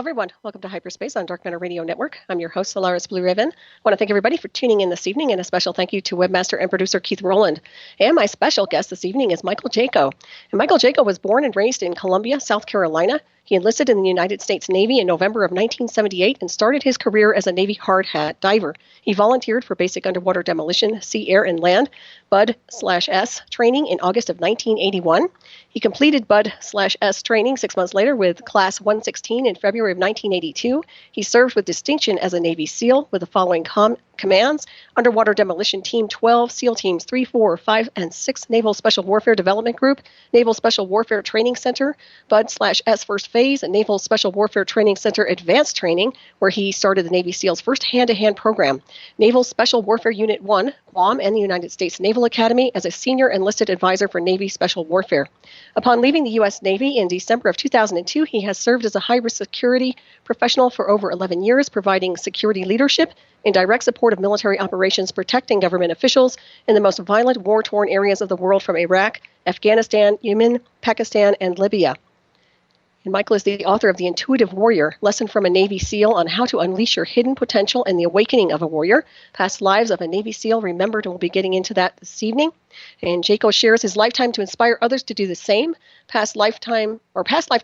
everyone. Welcome to Hyperspace on Dark Matter Radio Network. I'm your host, Solaris BlueRaven. I want to thank everybody for tuning in this evening, and a special thank you to webmaster and producer Keith Rowland. And my special guest this evening is Michael Jaco. And Michael Jaco was born and raised in Columbia, South Carolina. He enlisted in the United States Navy in November of 1978 and started his career as a Navy hard hat diver. He volunteered for Basic Underwater Demolition, Sea, Air, and Land, BUD/S training in August of 1981. He completed BUD/S training 6 months later with Class 116 in February of 1982. He served with distinction as a Navy SEAL with the following commands: Underwater Demolition Team-12, SEAL Teams 3, 4, 5, and 6, Naval Special Warfare Development Group, Naval Special Warfare Training Center, BUD/S First Phase, and Naval Special Warfare Training Center Advanced Training, where he started the Navy SEALs' first hand-to-hand program, Naval Special Warfare Unit 1, Guam, and the United States Naval Academy as a Senior Enlisted Advisor for Navy Special Warfare. Upon leaving the U.S. Navy in December of 2002, he has served as a high-risk security professional for over 11 years, providing security leadership in direct support of military operations protecting government officials in the most violent war-torn areas of the world from Iraq, Afghanistan, Yemen, Pakistan, and Libya. And Michael is the author of The Intuitive Warrior, Lesson from a Navy SEAL on How to Unleash Your Hidden Potential and the Awakening of a Warrior, Past Lives of a Navy SEAL Remembered, and we'll be getting into that this evening. And Jaco shares his lifetime to inspire others to do the same. Past life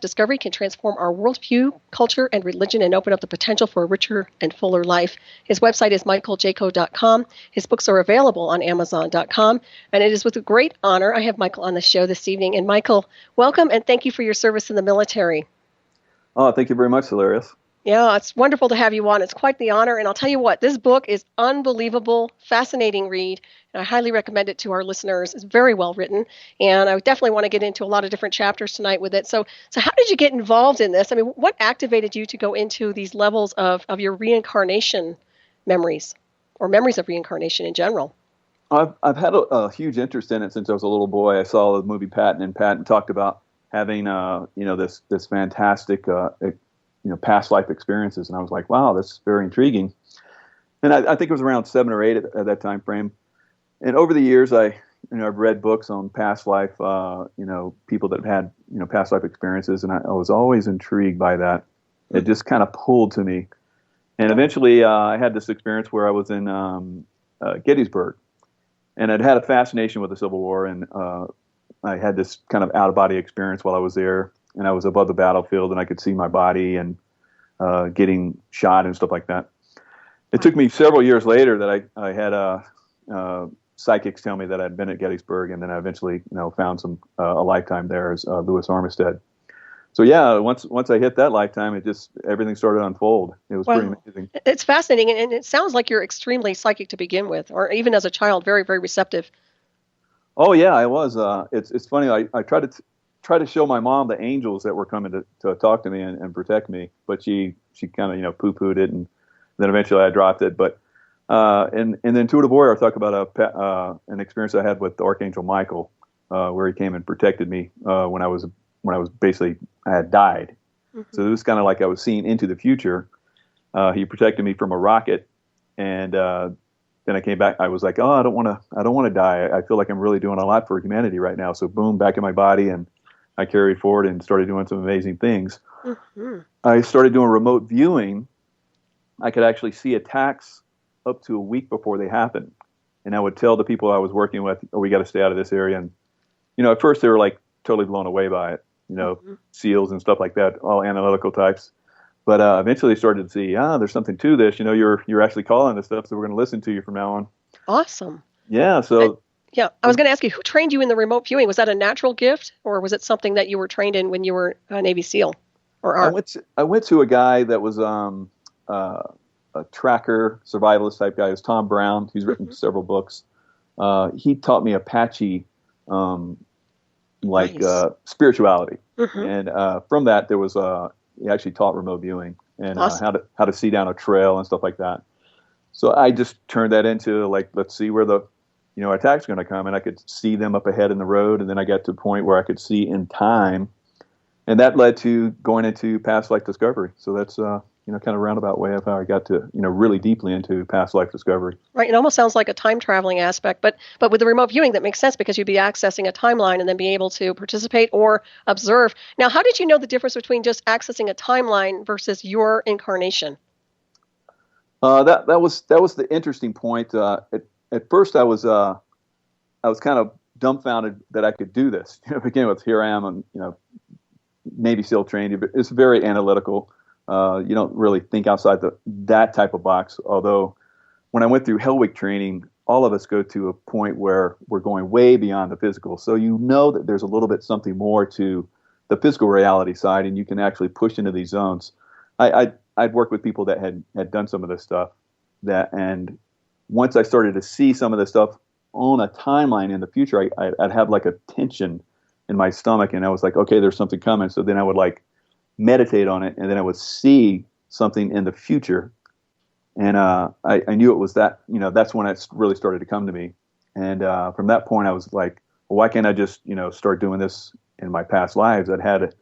discovery can transform our worldview, culture, and religion and open up the potential for a richer and fuller life. His website is michaeljaco.com. His books are available on amazon.com. And it is with great honor I have Michael on the show this evening. And Michael, welcome and thank you for your service in the military. Oh, thank you very much, Solaris. Yeah, it's wonderful to have you on. It's quite the honor. And I'll tell you what, this book is unbelievable, fascinating read. And I highly recommend it to our listeners. It's very well written. And I definitely want to get into a lot of different chapters tonight with it. So how did you get involved in this? I mean, what activated you to go into these levels of your reincarnation memories, or memories of reincarnation in general? I've had a huge interest in it since I was a little boy. I saw the movie Patton, and Patton talked about having this fantastic past life experiences, and I was like, wow, that's very intriguing. And I think it was around 7 or 8 at that time frame. And over the years, I've read books on past life, people that have had past life experiences, and I was always intrigued by that. It just kind of pulled to me. And eventually, I had this experience where I was in Gettysburg, and I'd had a fascination with the Civil War, and I had this kind of out-of-body experience while I was there. And I was above the battlefield, and I could see my body and getting shot and stuff like that. It took me several years later that I had psychics tell me that I'd been at Gettysburg, and then I eventually found a lifetime there as Louis Armistead. So yeah, once I hit that lifetime, everything started to unfold. It was pretty amazing. It's fascinating, and it sounds like you're extremely psychic to begin with, or even as a child, very, very receptive. Oh yeah, I was. It's funny. I tried to show my mom the angels that were coming to talk to me and protect me, but she kind of poo-pooed it, and then eventually I dropped it. But in the Intuitive Warrior, I talk about an experience I had with Archangel Michael, where he came and protected me when I was basically I had died. Mm-hmm. So it was kind of like I was seeing into the future. He protected me from a rocket, and then I came back. I was like, oh, I don't want to die. I feel like I'm really doing a lot for humanity right now. So boom, back in my body, and I carried forward and started doing some amazing things. Mm-hmm. I started doing remote viewing. I could actually see attacks up to a week before they happened. And I would tell the people I was working with, oh, we got to stay out of this area. And, at first they were like totally blown away by it, mm-hmm. SEALs and stuff like that, all analytical types. But eventually they started to see, there's something to this. You're actually calling this stuff, so we're going to listen to you from now on. Awesome. Yeah, so... I was going to ask you, who trained you in the remote viewing? Was that a natural gift, or was it something that you were trained in when you were a Navy SEAL? Or I went to a guy that was a tracker, survivalist type guy. It was Tom Brown. He's written mm-hmm. several books. He taught me Apache, nice. Spirituality, mm-hmm. and from that there was he actually taught remote viewing and awesome. how to see down a trail and stuff like that. So I just turned that into let's see where the attack's going to come, and I could see them up ahead in the road, and then I got to a point where I could see in time, and that led to going into past life discovery. So that's kind of roundabout way of how I got to, really deeply into past life discovery. Right. It almost sounds like a time traveling aspect, but with the remote viewing, that makes sense because you'd be accessing a timeline and then be able to participate or observe. Now, how did you know the difference between just accessing a timeline versus your incarnation? That was the interesting point. At first, I was kind of dumbfounded that I could do this. Beginning with, here I am, and Navy SEAL trained. It's very analytical. You don't really think outside that type of box. Although, when I went through Hell Week training, all of us go to a point where we're going way beyond the physical. So that there's a little bit something more to the physical reality side, and you can actually push into these zones. I'd worked with people that had done some of this stuff, and once I started to see some of this stuff on a timeline in the future, I'd have like a tension in my stomach, and I was like, okay, there's something coming. So then I would like meditate on it, and then I would see something in the future, and I knew it was that. That's when it really started to come to me, and from that point, I was like, well, why can't I just start doing this in my past lives? I'd had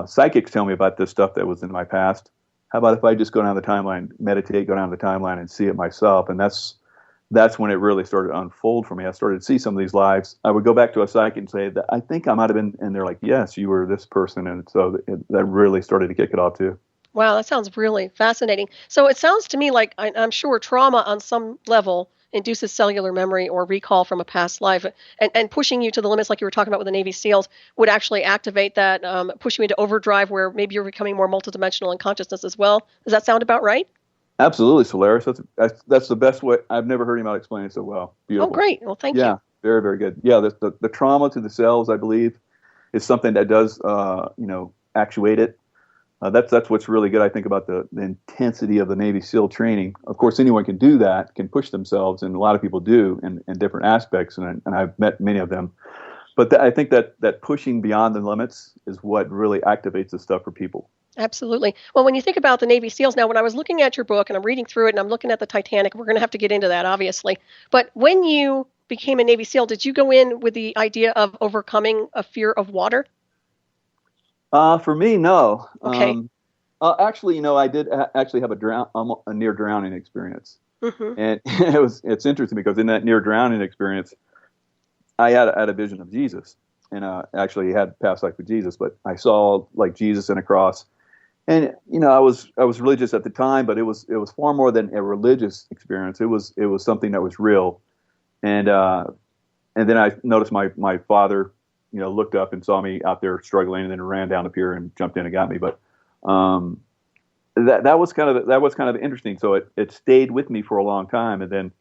psychics tell me about this stuff that was in my past. How about if I just go down the timeline, meditate, go down the timeline, and see it myself? And that's when it really started to unfold for me. I started to see some of these lives. I would go back to a psychic and say, I think I might have been, and they're like, yes, you were this person. And so that really started to kick it off too. Wow, that sounds really fascinating. So it sounds to me like I'm sure trauma on some level induces cellular memory or recall from a past life, and pushing you to the limits, like you were talking about with the Navy SEALs, would actually activate that, push you into overdrive, where maybe you're becoming more multidimensional in consciousness as well. Does that sound about right? Absolutely, Solaris. That's the best way. I've never heard anybody explain it so well. Beautiful. Oh, great. Well, thank you. Yeah, very, very good. Yeah, the trauma to the cells, I believe, is something that does, actuate it. That's what's really good, I think, about the intensity of the Navy SEAL training. Of course, anyone can do that, can push themselves, and a lot of people do in different aspects, and I've met many of them. But I think that pushing beyond the limits is what really activates this stuff for people. Absolutely. Well, when you think about the Navy SEALs, now, when I was looking at your book and I'm reading through it and I'm looking at the Titanic, we're going to have to get into that, obviously. But when you became a Navy SEAL, did you go in with the idea of overcoming a fear of water? For me, no. Okay. Actually, I did actually have a near drowning experience, Mm-hmm. and it's interesting because in that near drowning experience, I had a vision of Jesus, and actually had past life with Jesus. But I saw like Jesus and a cross, and I was religious at the time, but it was far more than a religious experience. It was something that was real, and then I noticed my father, looked up and saw me out there struggling, and then ran down the pier and jumped in and got me. But that was kind of interesting. So it stayed with me for a long time, and then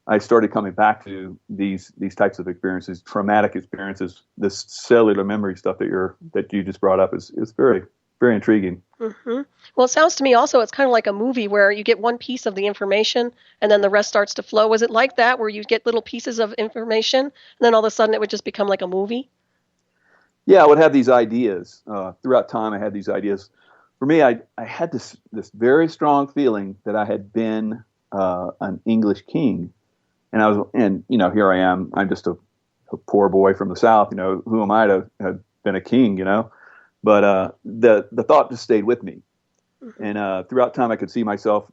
I started coming back to these types of experiences, traumatic experiences. This cellular memory stuff that you just brought up is very, very intriguing. Mm-hmm. Well, it sounds to me also it's kind of like a movie where you get one piece of the information and then the rest starts to flow. Was it like that, where you get little pieces of information and then all of a sudden it would just become like a movie? Yeah, I would have these ideas throughout time. I had these ideas. For me, I had this very strong feeling that I had been an English king, and here I am. I'm just a poor boy from the South. Who am I to have been a king? But the thought just stayed with me, Mm-hmm. and throughout time, I could see myself,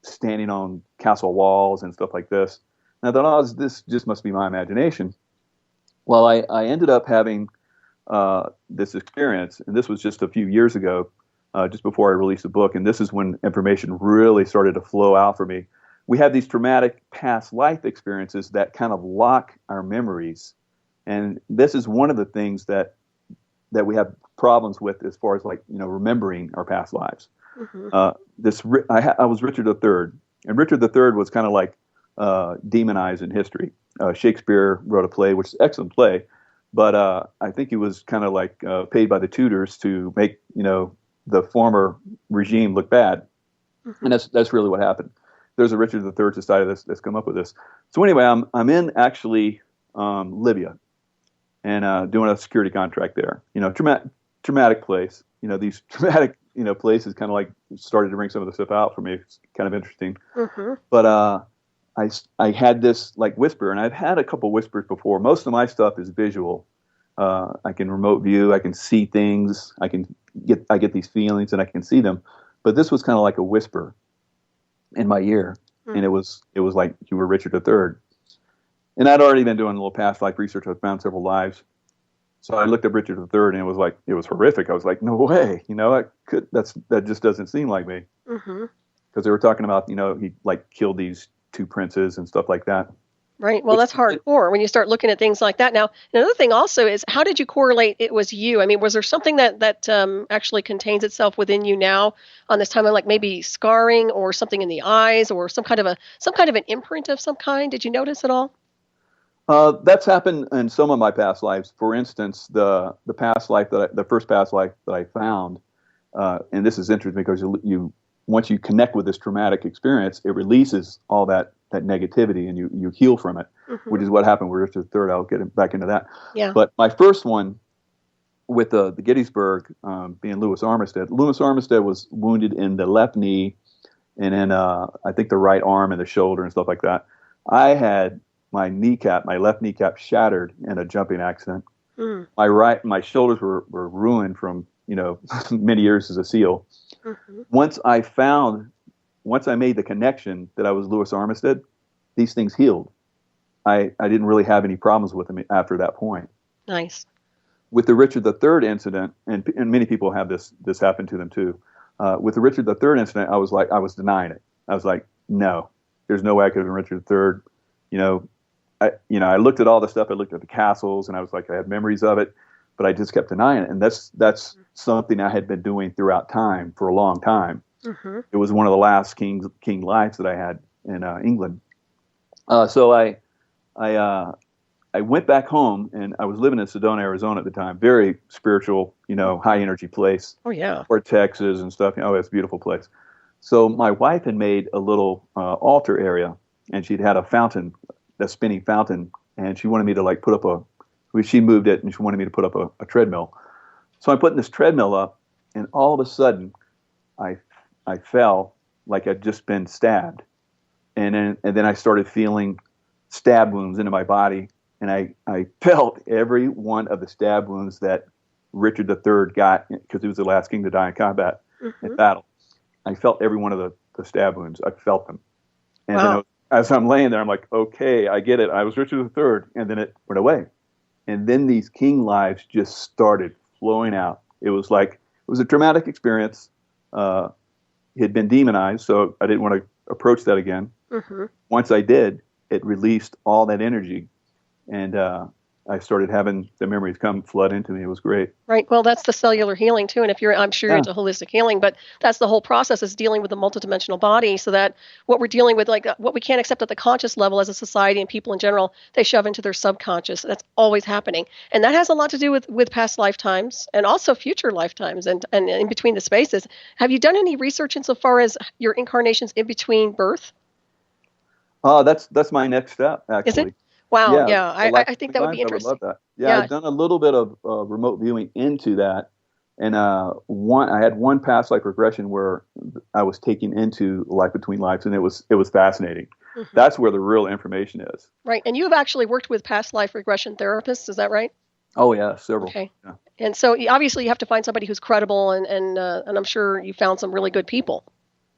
standing on castle walls and stuff like this. And I thought, oh, this just must be my imagination. Well, I ended up having this experience, and this was just a few years ago, just before I released the book, and this is when information really started to flow out for me. We have these traumatic past life experiences that kind of lock our memories, and this is one of the things that we have problems with as far as remembering our past lives. Mm-hmm. I was Richard III, and Richard III was kind of like demonized in history. Shakespeare wrote a play, which is an excellent play, but I think he was kind of like paid by the Tudors to make the former regime look bad, Mm-hmm. and that's really what happened. There's a Richard III society that's come up with this. So anyway, I'm in actually Libya, and doing a security contract there. Traumatic place. These traumatic places kind of like started to bring some of the stuff out for me. It's kind of interesting. Mm-hmm. But I had this like whisper, and I've had a couple whispers before. Most of my stuff is visual. I can remote view. I can see things. I get these feelings, and I can see them. But this was kind of like a whisper in my ear, and it was like you were Richard III. And I'd already been doing a little past life research. I found several lives. So I looked at Richard III, and it was horrific. I was like, no way, that just doesn't seem like me. Because they were talking about, he like killed these two princes and stuff like that. Right. Well, that's hardcore when you start looking at things like that. Now, another thing also is, how did you correlate it was you? I mean, was there something that actually contains itself within you now on this timeline, like maybe scarring or something in the eyes or some kind of an imprint of some kind? Did you notice at all? That's happened in some of my past lives. For instance, the first past life that I found, and this is interesting because you once you connect with this traumatic experience, it releases all that negativity and you heal from it, which is what happened with Richard III. I'll get back into that. Yeah. But my first one with the Gettysburg, being Lewis Armistead. Lewis Armistead was wounded in the left knee and in I think the right arm and the shoulder and stuff like that. I had my left kneecap shattered in a jumping accident. My shoulders were ruined from many years as a SEAL. Once I made the connection that I was Lewis Armistead, these things healed. I didn't really have any problems with them after that point. Nice. With the Richard III incident, and many people have this happen to them too. With the Richard III incident, I was denying it. I was like, no, there's no way I could have been Richard III. I looked at all the stuff. I looked at the castles, and I was like, I had memories of it, but I just kept denying it. And that's something I had been doing throughout time for a long time. It was one of the last king lives that I had in England. So I went back home, and I was living in Sedona, Arizona at the time. Very spiritual, high energy place. Oh yeah. Or Texas and stuff. It's a beautiful place. So my wife had made a little altar area, and she'd had a fountain, a spinning fountain, and she wanted me to she moved it, and she wanted me to put up a treadmill. So I'm putting this treadmill up, and all of a sudden, I fell like I'd just been stabbed, and then I started feeling stab wounds into my body, and I felt every one of the stab wounds that Richard III got, because he was the last king to die in combat in battle. I felt every one of the stab wounds. I felt them, and then as I'm laying there, I'm like, okay, I get it. I was Richard III, and then it went away, and then these king lives just started flowing out. It was a traumatic experience. It had been demonized, so I didn't want to approach that again. Once I did, it released all that energy, and I started having the memories flood into me. It was great. Right. Well, that's the cellular healing too. And I'm sure you're into holistic healing, but that's the whole process, is dealing with the multidimensional body, so that what we're dealing with, like what we can't accept at the conscious level as a society and people in general, they shove into their subconscious. That's always happening. And that has a lot to do with past lifetimes and also future lifetimes and in between the spaces. Have you done any research insofar as your incarnations in between birth? That's my next step, actually. Is it? Wow, yeah. I think that would be interesting. I would love that. Yeah, I've done a little bit of remote viewing into that, and I had one past life regression where I was taken into life between lives, and it was fascinating. That's where the real information is. Right, and you have actually worked with past life regression therapists, is that right? Oh yeah, several. Okay, yeah. And so obviously you have to find somebody who's credible, and I'm sure you found some really good people.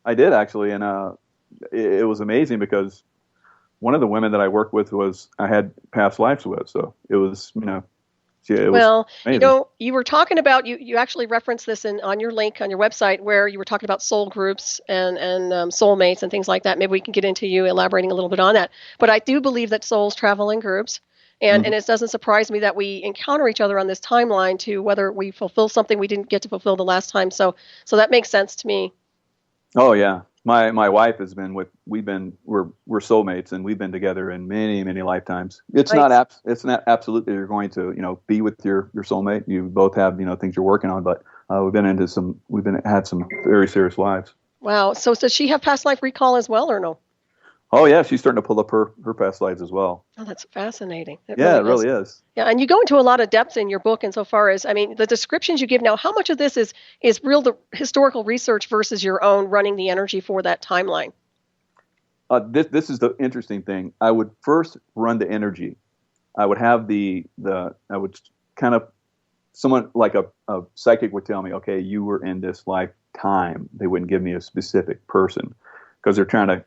I did actually, and it was amazing because one of the women that I worked with I had past lives with, so it was, it was amazing. You were talking about, you actually referenced this on your link on your website, where you were talking about soul groups and soulmates and things like that. Maybe we can get into you elaborating a little bit on that. But I do believe that souls travel in groups, and it doesn't surprise me that we encounter each other on this timeline to whether we fulfill something we didn't get to fulfill the last time. So that makes sense to me. Oh yeah. My wife has been we're soulmates, and we've been together in many, many lifetimes. It's not absolute that you're going to, be with your soulmate. You both have, things you're working on, but we've had some very serious lives. Wow. So does she have past life recall as well, or no? Oh yeah, she's starting to pull up her past lives as well. Oh, that's fascinating. It really is. Yeah, and you go into a lot of depth in your book insofar as, the descriptions you give now, how much of this is real the historical research versus your own running the energy for that timeline? This is the interesting thing. I would first run the energy. I would have I would kind of someone like a psychic would tell me, okay, you were in this lifetime. They wouldn't give me a specific person because they're trying to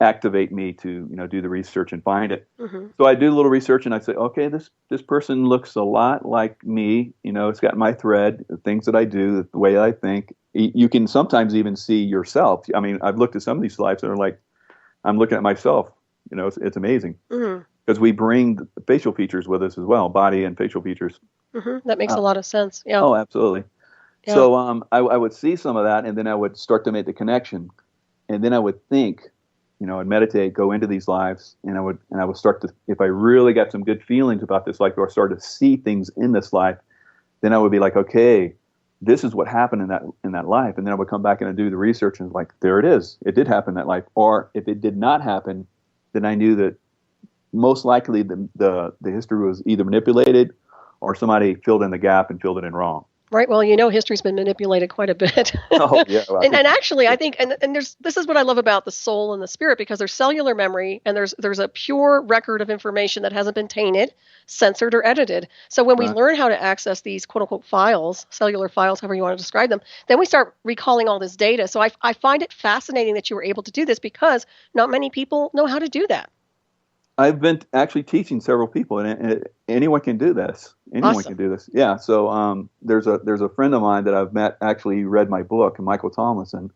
activate me to do the research and find it. Mm-hmm. So I do a little research and I say, okay, this person looks a lot like me. It's got my thread, the things that I do, the way I think. You can sometimes even see yourself. I mean, I've looked at some of these lives that are like, I'm looking at myself. It's amazing because we bring the facial features with us as well, body and facial features. Mm-hmm. That makes a lot of sense. Yeah. Oh, absolutely. Yeah. So I would see some of that, and then I would start to make the connection, and then I would think, I'd meditate, go into these lives, and I would start to, if I really got some good feelings about this life, or start to see things in this life, then I would be like, okay, this is what happened in that life, and then I would come back and I'd do the research, and like, there it is, it did happen in that life. Or if it did not happen, then I knew that most likely the history was either manipulated or somebody filled in the gap and filled it in wrong. Right. Well, history's been manipulated quite a bit. Oh, yeah. Well, and actually, I think, and this is what I love about the soul and the spirit, because there's cellular memory and there's a pure record of information that hasn't been tainted, censored, or edited. So when we learn how to access these quote unquote files, cellular files, however you want to describe them, then we start recalling all this data. So I find it fascinating that you were able to do this, because not many people know how to do that. I've been actually teaching several people, and anyone can do this. Anyone Awesome. can do this. Yeah. So there's a friend of mine that I've met. Actually, he read my book, Michael Tomlinson.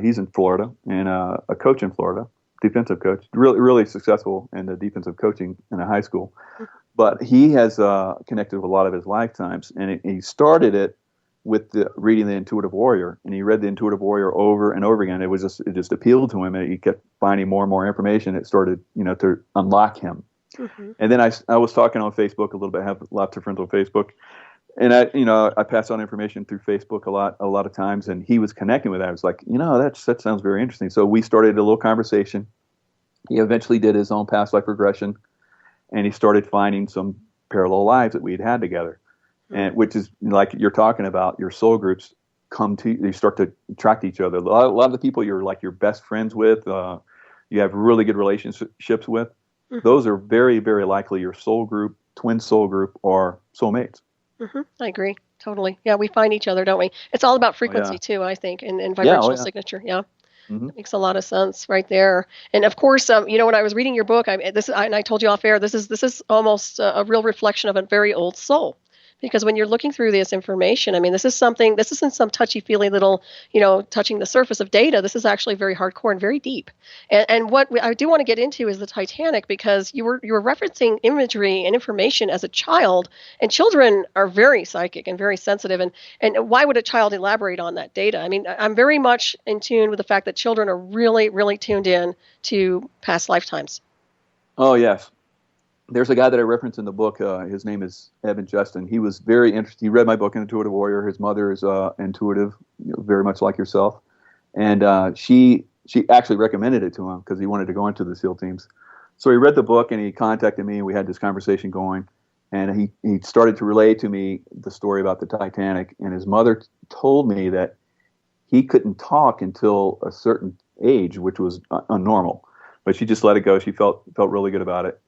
He's in Florida and a coach in Florida, defensive coach, really successful in the defensive coaching in a high school. But he has connected with a lot of his lifetimes, and he started it with reading The Intuitive Warrior, and he read The Intuitive Warrior over and over again. It just appealed to him, and he kept finding more and more information. It started, to unlock him. Mm-hmm. And then I was talking on Facebook a little bit. I have lots of friends on Facebook, and I pass on information through Facebook a lot of times, and he was connecting with that. I was like, that sounds very interesting. So we started a little conversation. He eventually did his own past life regression, and he started finding some parallel lives that we had together. And which is like you're talking about, your soul groups they start to attract each other. A lot of the people you're like your best friends with, you have really good relationships with, those are very, very likely your soul group, twin soul group, or soulmates. Mm-hmm. I agree. Totally. Yeah, we find each other, don't we? It's all about frequency too, I think, and vibrational signature. Yeah. Mm-hmm. That makes a lot of sense right there. And of course, when I was reading your book, and I told you off air, this is almost a real reflection of a very old soul. Because when you're looking through this information, I mean, this isn't some touchy-feely little, touching the surface of data. This is actually very hardcore and very deep. And what I do want to get into is the Titanic, because you were referencing imagery and information as a child, and children are very psychic and very sensitive. And why would a child elaborate on that data? I mean, I'm very much in tune with the fact that children are really, really tuned in to past lifetimes. Oh, yes. There's a guy that I reference in the book. His name is Evan Justin. He was very interested. He read my book, Intuitive Warrior. His mother is intuitive, very much like yourself. And she actually recommended it to him because he wanted to go into the SEAL teams. So he read the book and he contacted me, and we had this conversation going. And he started to relay to me the story about the Titanic. And his mother told me that he couldn't talk until a certain age, which was unnormal. But she just let it go. She felt really good about it.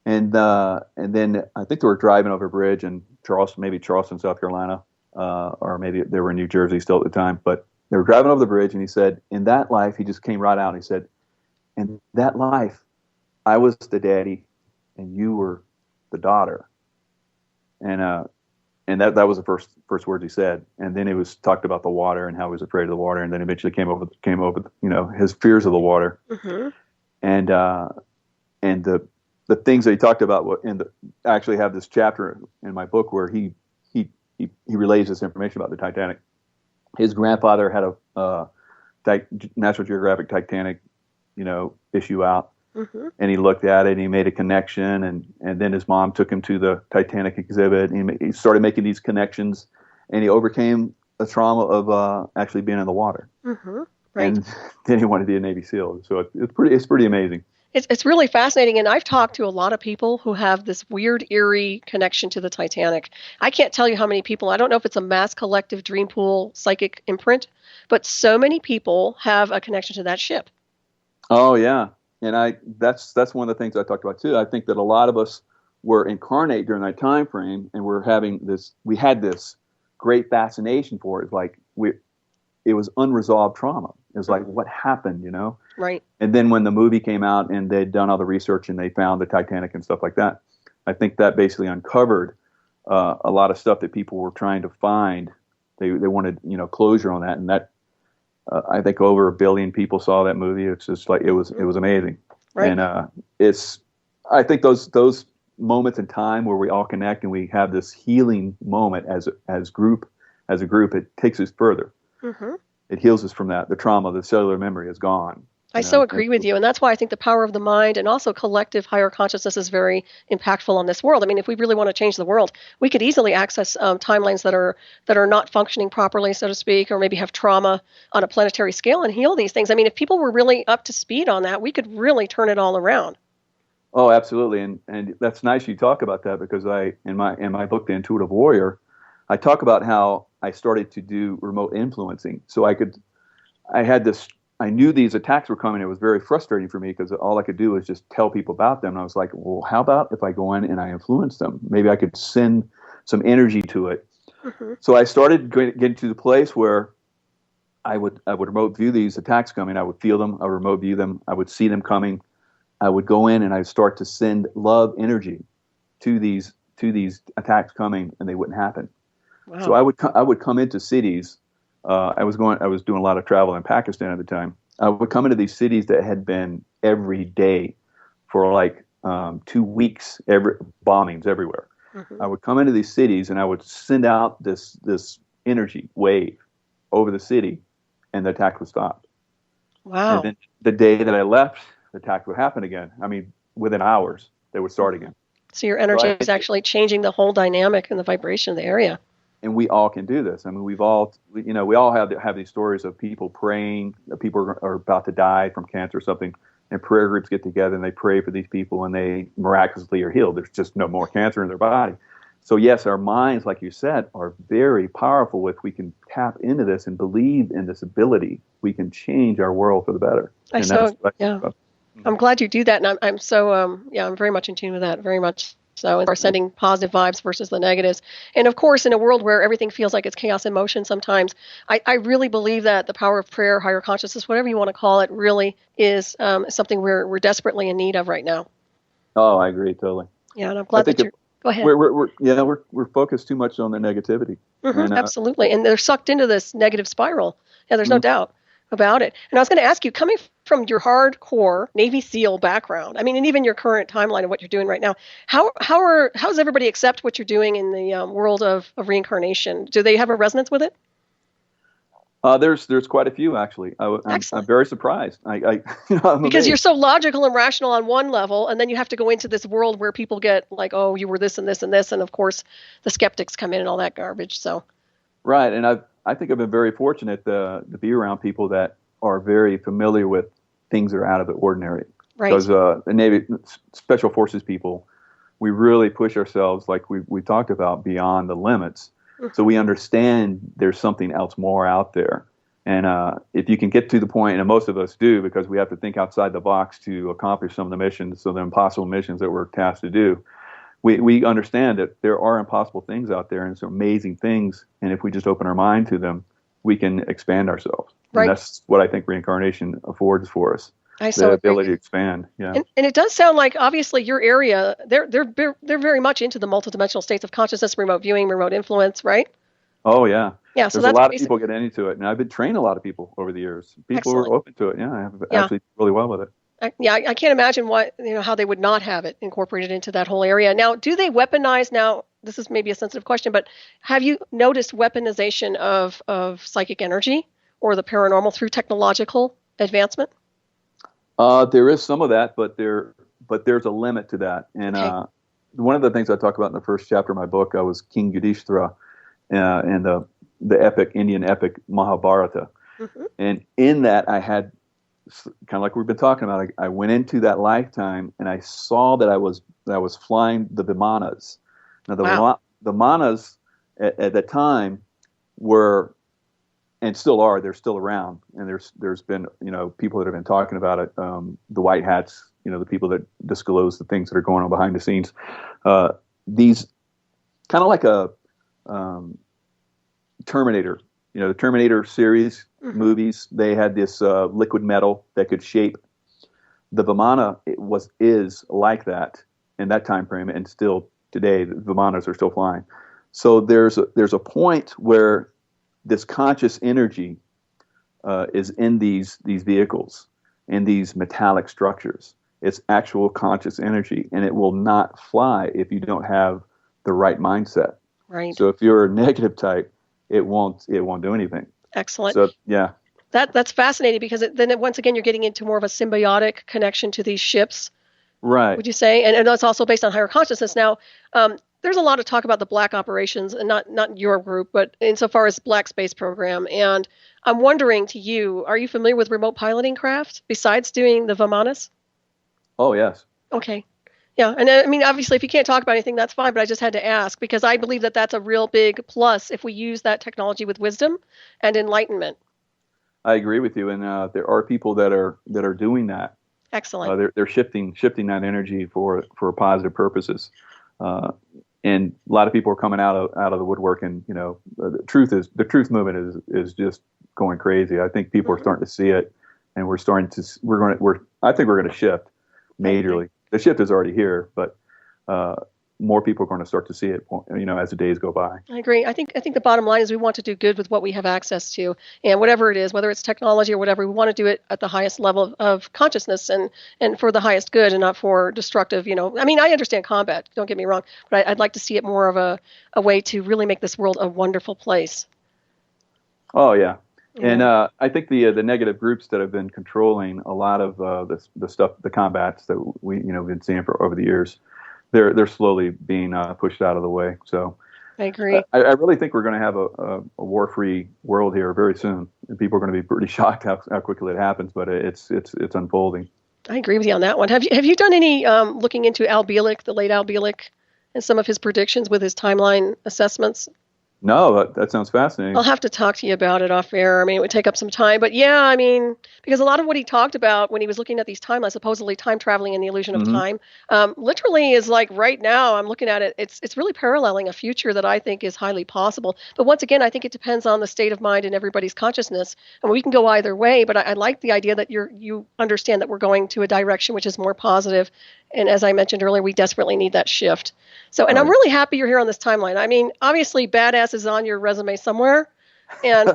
And then I think they were driving over a bridge in Charleston, South Carolina, or maybe they were in New Jersey still at the time. But they were driving over the bridge, and he said, in that life, he just came right out and he said, in that life, I was the daddy and you were the daughter. And that was the first words he said. And then it was talked about the water and how he was afraid of the water, and then eventually came over his fears of the water. Mm-hmm. And the things that he talked about I actually have this chapter in my book where he relays this information about the Titanic. His grandfather had a National Geographic Titanic, issue out, and he looked at it and he made a connection, and then his mom took him to the Titanic exhibit, and he started making these connections, and he overcame the trauma of actually being in the water. Mm-hmm. Right. And then he wanted to be a Navy SEAL. So it's pretty amazing. It's really fascinating, and I've talked to a lot of people who have this weird, eerie connection to the Titanic. I can't tell you how many people. I don't know if it's a mass collective dream pool psychic imprint, but so many people have a connection to that ship. Oh yeah, and that's one of the things I talked about too. I think that a lot of us were incarnate during that time frame, and we had this great fascination for it. Like it was unresolved trauma. It was like, what happened, Right. And then when the movie came out and they'd done all the research and they found the Titanic and stuff like that, I think that basically uncovered a lot of stuff that people were trying to find. They wanted, closure on that, and that I think over 1 billion people saw that movie. It's just like it was amazing, right. And I think those moments in time where we all connect and we have this healing moment as a group, it takes us further. Mm-hmm. It heals us from that. The trauma, the cellular memory is gone. I so agree with you. And that's why I think the power of the mind and also collective higher consciousness is very impactful on this world. I mean, if we really want to change the world, we could easily access timelines that are not functioning properly, so to speak, or maybe have trauma on a planetary scale and heal these things. I mean, if people were really up to speed on that, we could really turn it all around. Oh, absolutely. And that's nice you talk about that, because in my book, The Intuitive Warrior, I talk about how I started to do remote influencing. So I knew these attacks were coming. It was very frustrating for me because all I could do was just tell people about them. And I was like, well, how about if I go in and I influence them? Maybe I could send some energy to it. Mm-hmm. So I started getting to the place where I would remote view these attacks coming. I would feel them. I would remote view them. I would see them coming. I would go in and I'd start to send love energy to these attacks coming, and they wouldn't happen. Wow. So I would come into cities. I was doing a lot of travel in Pakistan at the time. I would come into these cities that had been every day for like 2 weeks, bombings everywhere. Mm-hmm. I would come into these cities and I would send out this energy wave over the city, and the attack would stop. Wow. And then the day that I left, the attack would happen again. I mean, within hours, they would start again. So your energy is actually changing the whole dynamic and the vibration of the area. And we all can do this. I mean, we all have these stories of people praying. People are about to die from cancer or something, and prayer groups get together and they pray for these people, and they miraculously are healed. There's just no more cancer in their body. So yes, our minds, like you said, are very powerful. If we can tap into this and believe in this ability, we can change our world for the better. I'm glad you do that, and I'm so I'm very much in tune with that, very much. So we're sending positive vibes versus the negatives. And of course, in a world where everything feels like it's chaos and motion sometimes, I really believe that the power of prayer, higher consciousness, whatever you want to call it, really is something we're desperately in need of right now. Oh, I agree totally. Yeah, and I'm glad that you're... Go ahead. We're focused too much on the negativity. Mm-hmm, and, absolutely. And they're sucked into this negative spiral. Yeah, there's no doubt about it. And I was going to ask you, coming from your hardcore Navy SEAL background, I mean, and even your current timeline of what you're doing right now, how's everybody accept what you're doing in the world of reincarnation? Do they have a resonance with it? There's quite a few, actually. I'm very surprised. Because you're so logical and rational on one level, and then you have to go into this world where people get like, oh, you were this and this and this, and of course the skeptics come in and all that garbage. So. Right, and I think I've been very fortunate to be around people that are very familiar with things that are out of the ordinary. Right. Because the Navy Special Forces people, we really push ourselves, like we talked about, beyond the limits. So we understand there's something else more out there. And if you can get to the point, and most of us do, because we have to think outside the box to accomplish some of the missions, so the impossible missions that we're tasked to do, we understand that there are impossible things out there and some amazing things. And if we just open our mind to them, we can expand ourselves. Right. And that's what I think reincarnation affords for us. The ability to expand. Yeah. And it does sound like, obviously, your area, they're very much into the multidimensional states of consciousness, remote viewing, remote influence, right? Oh, yeah. Yeah, so there's a lot of people get into it, and I've been training a lot of people over the years. People who are open to it. Yeah, I have actually really well with it. I can't imagine how they would not have it incorporated into that whole area. Now, do they weaponize now? This is maybe a sensitive question, but have you noticed weaponization of psychic energy or the paranormal through technological advancement? There is some of that, but there's a limit to that. And one of the things I talk about in the first chapter of my book, I was King Yudhishthira in the epic Indian epic Mahabharata. Mm-hmm. And in that, I had kind of like we've been talking about. I went into that lifetime and I saw that I was flying the Vimanas. Now the Vimanas at that time were, and still are, they're still around, and there's been people that have been talking about it, the white hats, the people that disclose the things that are going on behind the scenes. These kind of like a Terminator, the Terminator series movies. They had this liquid metal that could shape. The Vimana is like that in that time frame, and still today the Vimanas are still flying. So there's a point where this conscious energy is in these vehicles, in these metallic structures. It's actual conscious energy, and it will not fly if you don't have the right mindset. Right. So if you're a negative type, it won't do anything. Excellent. So yeah. That's fascinating, because once again you're getting into more of a symbiotic connection to these ships. Right. Would you say? And that's also based on higher consciousness. Now, there's a lot of talk about the black operations, and not your group, but insofar as Black Space Program. And I'm wondering to you, are you familiar with remote piloting craft besides doing the Vimanas? Oh, yes. Okay. Yeah. And I mean, obviously, if you can't talk about anything, that's fine. But I just had to ask, because I believe that that's a real big plus if we use that technology with wisdom and enlightenment. I agree with you. And there are people that are doing that. Excellent. They're shifting that energy for positive purposes. And a lot of people are coming out of the woodwork, and the truth movement is just going crazy. I think people are starting to see it, and I think we're going to shift majorly. Okay. The shift is already here, but more people are going to start to see it, as the days go by. I agree. I think the bottom line is we want to do good with what we have access to, and whatever it is, whether it's technology or whatever, we want to do it at the highest level of consciousness and for the highest good, and not for destructive. I mean, I understand combat. Don't get me wrong, but I'd like to see it more of a way to really make this world a wonderful place. Oh yeah. And I think the negative groups that have been controlling a lot of the stuff, the combats that we've been seeing for over the years, they're slowly being pushed out of the way. So I agree. I really think we're going to have a war-free world here very soon, and people are going to be pretty shocked how quickly it happens. But it's unfolding. I agree with you on that one. Have you done any looking into Al Bielek, the late Al Bielek, and some of his predictions with his timeline assessments? No, that sounds fascinating. I'll have to talk to you about it off air. I mean, it would take up some time. But yeah, I mean, because a lot of what he talked about when he was looking at these timelines, supposedly time traveling and the illusion of time, literally is like right now, I'm looking at it, it's really paralleling a future that I think is highly possible. But once again, I think it depends on the state of mind and everybody's consciousness. And we can go either way, but I like the idea that you understand that we're going to a direction which is more positive. And as I mentioned earlier, we desperately need that shift. So, and I'm really happy you're here on this timeline. I mean, obviously, badass is on your resume somewhere. And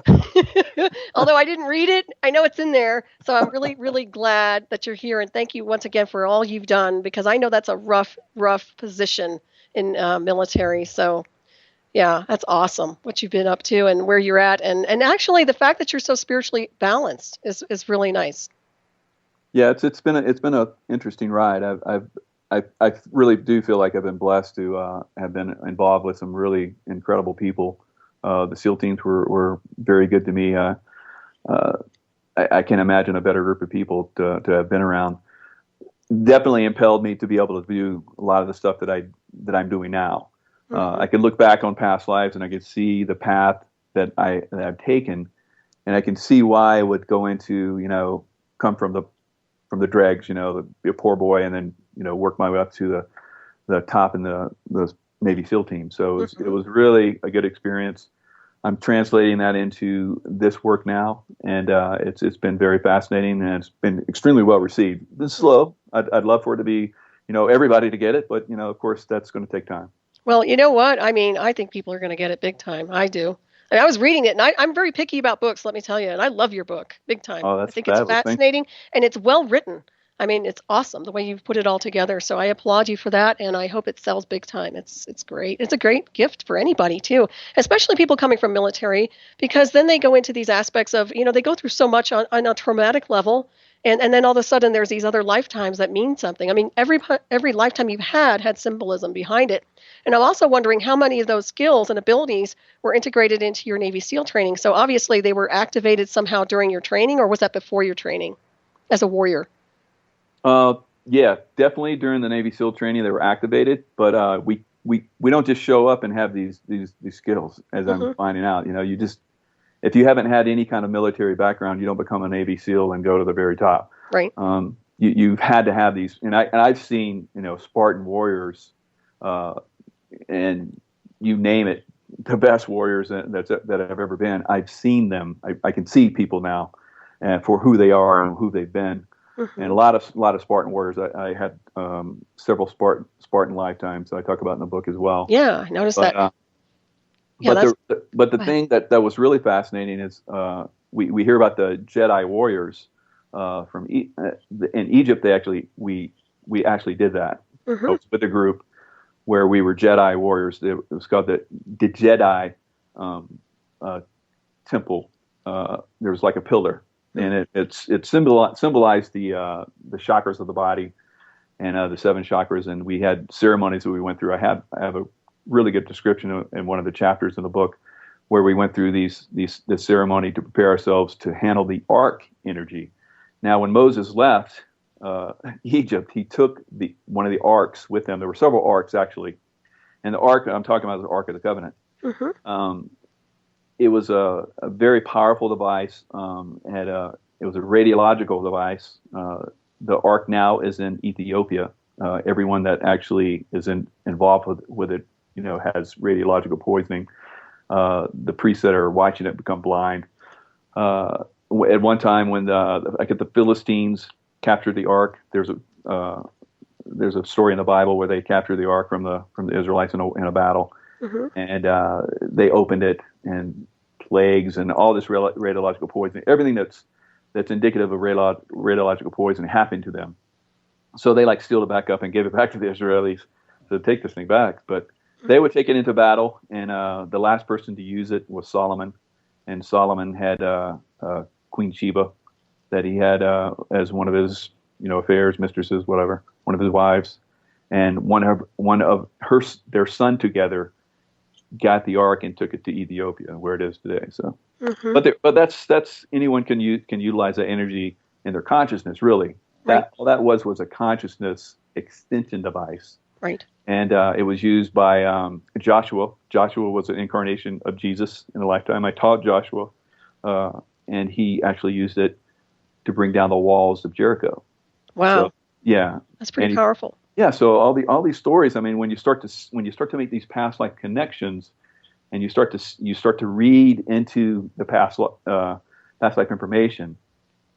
although I didn't read it, I know it's in there. So I'm really, really glad that you're here. And thank you once again for all you've done, because I know that's a rough position in military. So, yeah, that's awesome what you've been up to and where you're at. And actually, the fact that you're so spiritually balanced is really nice. Yeah, it's been an interesting ride. I really do feel like I've been blessed to have been involved with some really incredible people. The SEAL teams were very good to me. I can't imagine a better group of people to have been around. Definitely impelled me to be able to do a lot of the stuff that I'm doing now. I can look back on past lives, and I can see the path that I've taken, and I can see why I would go into come from the dregs, be a poor boy, and then work my way up to the top in the Navy SEAL team. So it was really a good experience. I'm translating that into this work now, and it's been very fascinating, and it's been extremely well received. It's slow. I'd love for it to be everybody to get it, but of course that's going to take time. Well, you know what? I mean, I think people are going to get it big time. I do. And I was reading it, and I'm very picky about books, let me tell you. And I love your book, big time. Oh, that's I think it's fascinating, and it's well written. I mean, it's awesome the way you've put it all together. So I applaud you for that, and I hope it sells big time. It's great. It's a great gift for anybody too, especially people coming from military, because then they go into these aspects of they go through so much on a traumatic level, and then all of a sudden there's these other lifetimes that mean something. I mean, every lifetime you've had symbolism behind it. And I'm also wondering how many of those skills and abilities were integrated into your Navy SEAL training. So obviously they were activated somehow during your training, or was that before your training as a warrior? Yeah, definitely during the Navy SEAL training they were activated, but we don't just show up and have these skills, as I'm finding out. You just, if you haven't had any kind of military background, you don't become a Navy SEAL and go to the very top. Right. you've had to have these, and I've seen Spartan warriors, and you name it, the best warriors that have ever been. I've seen them. I can see people now, and for who they are and who they've been. And a lot of Spartan warriors. I had several Spartan lifetimes. I talk about in the book as well. Yeah, I noticed that. But the thing that was really fascinating is we hear about the Jedi warriors from in Egypt. We actually did that. I was with a group where we were Jedi warriors. It was called the Jedi temple. There was like a pillar, and it symbolized the chakras of the body and the 7 chakras. And we had ceremonies that we went through. I have a really good description in one of the chapters in the book where we went through this ceremony to prepare ourselves to handle the ark energy. Now, when Moses left Egypt, he took one of the arks with him. There were several arks, actually. And the ark I'm talking about is the Ark of the Covenant. It was a very powerful device. It was a radiological device. The ark now is in Ethiopia. Everyone that actually is involved with it, has radiological poisoning. The priests that are watching it become blind. At one time, when the Philistines captured the ark, there's a story in the Bible where they captured the ark from the Israelites in a battle, and they opened it, and plagues and all this radiological poisoning, everything that's indicative of radiological poisoning happened to them. So they sealed it back up and gave it back to the Israelis to take this thing back. But they would take it into battle, and the last person to use it was Solomon. And Solomon had Queen Sheba that he had as one of his affairs, mistresses, whatever, one of his wives. And one of their son together got the ark and took it to Ethiopia, where it is today. So, but that's anyone can utilize that energy in their consciousness, really. Right. All that was a consciousness extension device. Right. And it was used by Joshua. Joshua was an incarnation of Jesus in a lifetime. I taught Joshua, and he actually used it to bring down the walls of Jericho. Wow. So, yeah. That's pretty powerful. Yeah. So all these stories. I mean, when you start to make these past life connections, and you start to read into the past life information,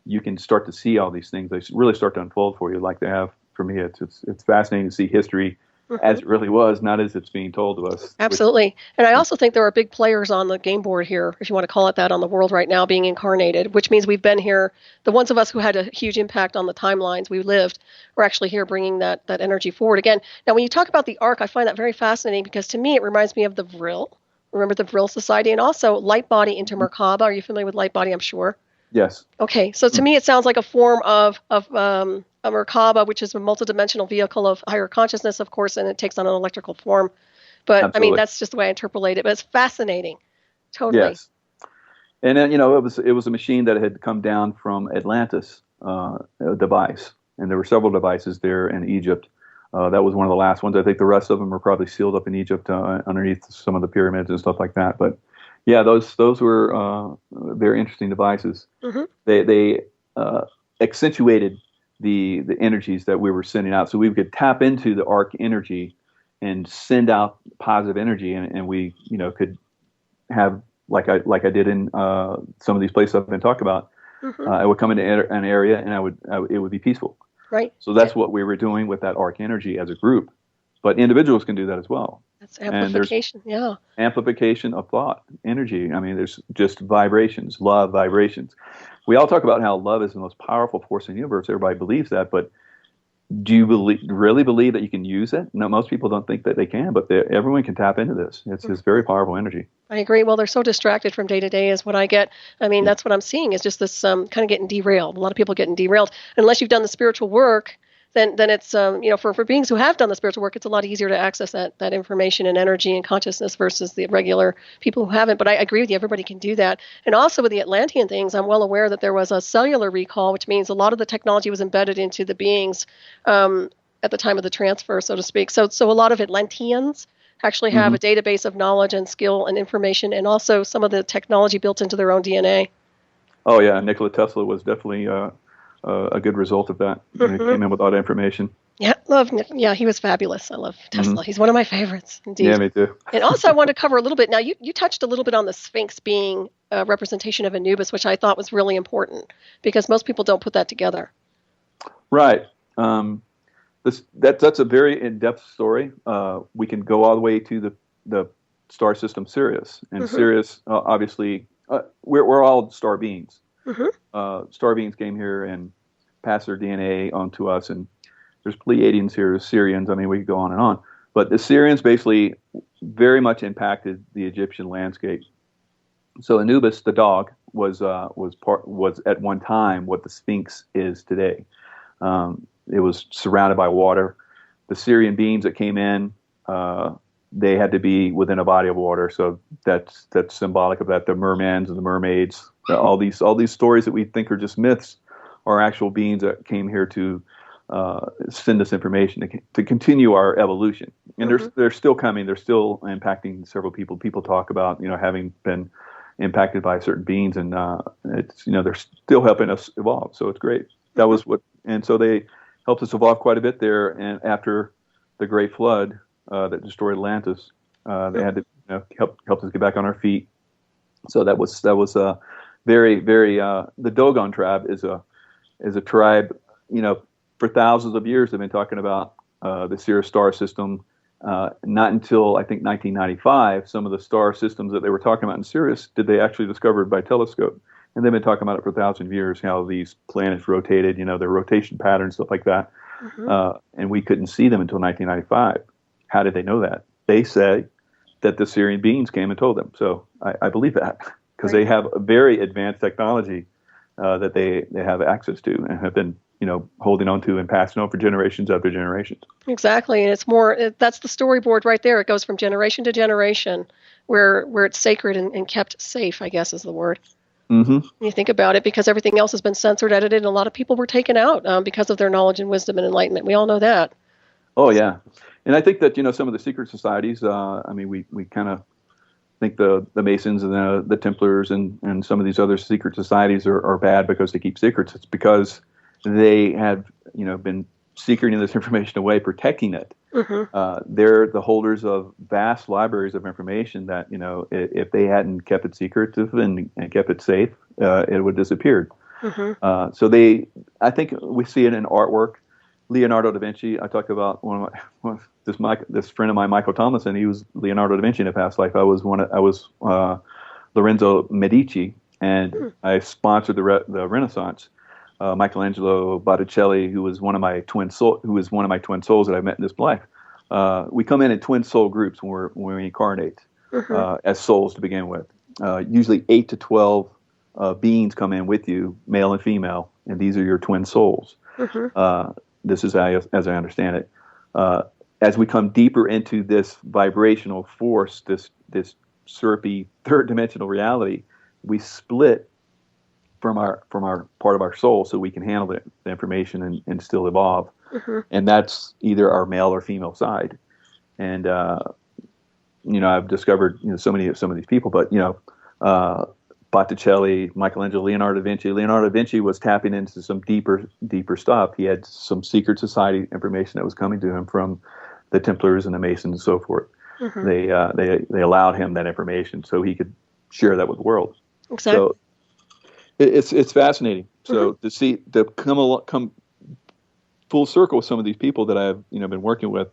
you can start to see all these things. They really start to unfold for you, like they have for me. It's fascinating to see history as it really was, not as it's being told to us. Absolutely. And I also think there are big players on the game board here, if you want to call it that, on the world right now being incarnated, which means we've been here. The ones of us who had a huge impact on the timelines we lived, we're actually here bringing that energy forward again. Now, when you talk about the Ark, I find that very fascinating because to me it reminds me of the Vril. Remember the Vril Society? And also Light Body into Merkaba. Are you familiar with Light Body? I'm sure. Yes. Okay, so to me it sounds like a form of a Merkaba, which is a multidimensional vehicle of higher consciousness, of course, and it takes on an electrical form. But absolutely. I mean, that's just the way I interpolate it. But it's fascinating, totally. Yes. And then it was a machine that had come down from Atlantis, a device, and there were several devices there in Egypt. That was one of the last ones. I think the rest of them are probably sealed up in Egypt underneath some of the pyramids and stuff like that. But yeah, those were very interesting devices. They accentuated the energies that we were sending out, so we could tap into the arc energy and send out positive energy, and we could have like I did in some of these places I've been talking about. I would come into an area and it would be peaceful. Right. So that's what we were doing with that arc energy as a group, but individuals can do that as well. That's amplification, yeah. Amplification of thought, energy. I mean, there's just vibrations, love vibrations. We all talk about how love is the most powerful force in the universe. Everybody believes that, but do you really believe that you can use it? No, most people don't think that they can, but everyone can tap into this. It's just very powerful energy. I agree. Well, they're so distracted from day to day is what I get. I mean, that's what I'm seeing is just this kind of getting derailed. A lot of people getting derailed. Unless you've done the spiritual work, then it's, for beings who have done the spiritual work, it's a lot easier to access that information and energy and consciousness versus the regular people who haven't. But I agree with you. Everybody can do that. And also with the Atlantean things, I'm well aware that there was a cellular recall, which means a lot of the technology was embedded into the beings at the time of the transfer, so to speak. So a lot of Atlanteans actually have a database of knowledge and skill and information, and also some of the technology built into their own DNA. Oh, yeah. Nikola Tesla was definitely a a good result of that. He came in with all that information. Yeah, he was fabulous. I love Tesla. He's one of my favorites, indeed. Yeah, me too. And also, I want to cover a little bit. Now, you touched a little bit on the Sphinx being a representation of Anubis, which I thought was really important because most people don't put that together. Right. That's a very in-depth story. We can go all the way to the star system Sirius, and Sirius obviously we're all star beings. Star beings came here and passed their DNA onto us, and there's Pleiadians here, there's Syrians. I mean, we could go on and on. But the Syrians basically very much impacted the Egyptian landscape. So Anubis, the dog, was at one time what the Sphinx is today. It was surrounded by water. The Syrian beings that came in, they had to be within a body of water. So that's symbolic of that. The mermans and the mermaids, all these stories that we think are just myths, are actual beings that came here to send us information to continue our evolution. And they're still coming. They're still impacting several people. People talk about having been impacted by certain beings, and it's they're still helping us evolve. So it's great. That was and so they helped us evolve quite a bit there. And after the Great Flood that destroyed Atlantis, they had to help us get back on our feet. So that was very, very. The Dogon tribe is a tribe. For thousands of years, they've been talking about the Sirius star system. Not until I think 1995, some of the star systems that they were talking about in Sirius did they actually discover by telescope. And they've been talking about it for thousands of years, how these planets rotated, their rotation patterns, stuff like that. And we couldn't see them until 1995. How did they know that? They say that the Syrian beings came and told them. So I believe that because they have a very advanced technology that they have access to and have been holding on to and passing on for generations after generations. Exactly. And it's that's the storyboard right there. It goes from generation to generation where it's sacred and kept safe, I guess is the word. You think about it, because everything else has been censored, edited, and a lot of people were taken out because of their knowledge and wisdom and enlightenment. We all know that. Oh, yeah. And I think that, some of the secret societies, we kind of think the Masons and the Templars and some of these other secret societies are bad because they keep secrets. It's because they have, been secreting this information away, protecting it. They're the holders of vast libraries of information that, if they hadn't kept it secretive and kept it safe, it would have disappeared. So I think we see it in artwork. Leonardo da Vinci, I talk about this friend of mine, Michael Tomlinson. He was Leonardo da Vinci in a past life. I was Lorenzo Medici, and I sponsored the Renaissance. Michelangelo, Botticelli, who was one of my twin souls that I met in this life. We come in twin soul groups when we incarnate as souls to begin with. Usually 8 to 12 beings come in with you, male and female, and these are your twin souls. This is as I understand it. As we come deeper into this vibrational force, this syrupy third dimensional reality, we split from our part of our soul so we can handle the information and still evolve. And that's either our male or female side. And I've discovered some of these people, but Botticelli, Michelangelo, Leonardo da Vinci. Leonardo da Vinci was tapping into some deeper stuff. He had some secret society information that was coming to him from the Templars and the Masons and so forth. They allowed him that information so he could share that with the world. Exactly. So it's fascinating. So to come full circle with some of these people that I've been working with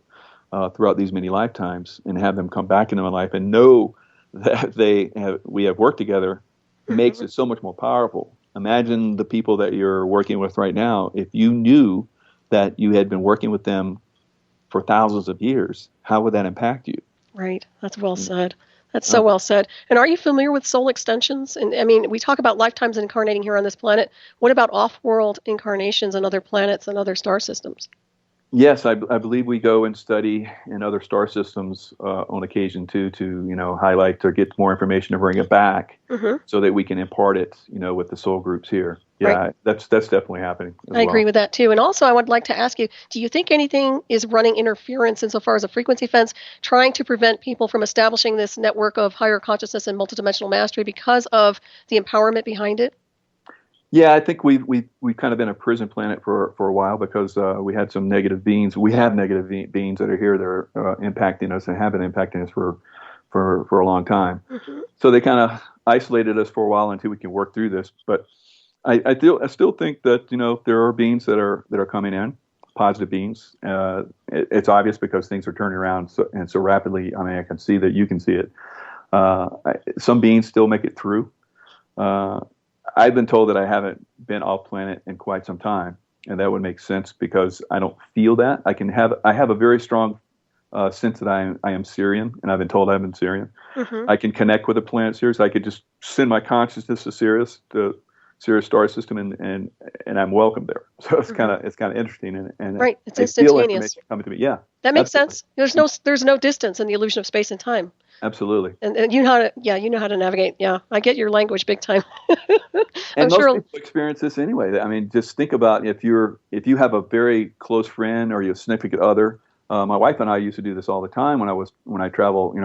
throughout these many lifetimes, and have them come back into my life and know that we have worked together, makes it so much more powerful. Imagine the people that you're working with right now. If you knew that you had been working with them for thousands of years, how would that impact you? Right. That's well said. That's so well said. And are you familiar with soul extensions? And we talk about lifetimes incarnating here on this planet. What about off-world incarnations on other planets and other star systems? Yes, I believe we go and study in other star systems on occasion too, to highlight or get more information and bring it back so that we can impart it, with the soul groups here. Yeah, right. That's definitely happening. I agree with that too. And also, I would like to ask you: do you think anything is running interference insofar as a frequency fence, trying to prevent people from establishing this network of higher consciousness and multidimensional mastery because of the empowerment behind it? Yeah, I think we've kind of been a prison planet for a while because we had some negative beings. We have negative beings that are here that are impacting us and have been impacting us for a long time. Mm-hmm. So they kind of isolated us for a while until we can work through this. But I still think that there are beings that are coming in, positive beings. It's obvious because things are turning around so rapidly. I mean, I can see that you can see it. Some beings still make it through. I've been told that I haven't been off planet in quite some time, and that would make sense because I don't feel that. I have a very strong sense that I am Syrian, and I've been told I've been Syrian. Mm-hmm. I can connect with the planet Sirius. I could just send my consciousness to Sirius, the Sirius star system, and I'm welcome there. So it's kind of interesting, and Right, it's I feel instantaneous. information coming to me. Yeah, That makes absolutely. sense. There's no distance in the illusion of space and time. Absolutely. And you know how to navigate. Yeah, I get your language big time. I'm And most sure. people experience this anyway. I mean, just think about if you have a very close friend or your significant other. My wife and I used to do this all the time when I travel,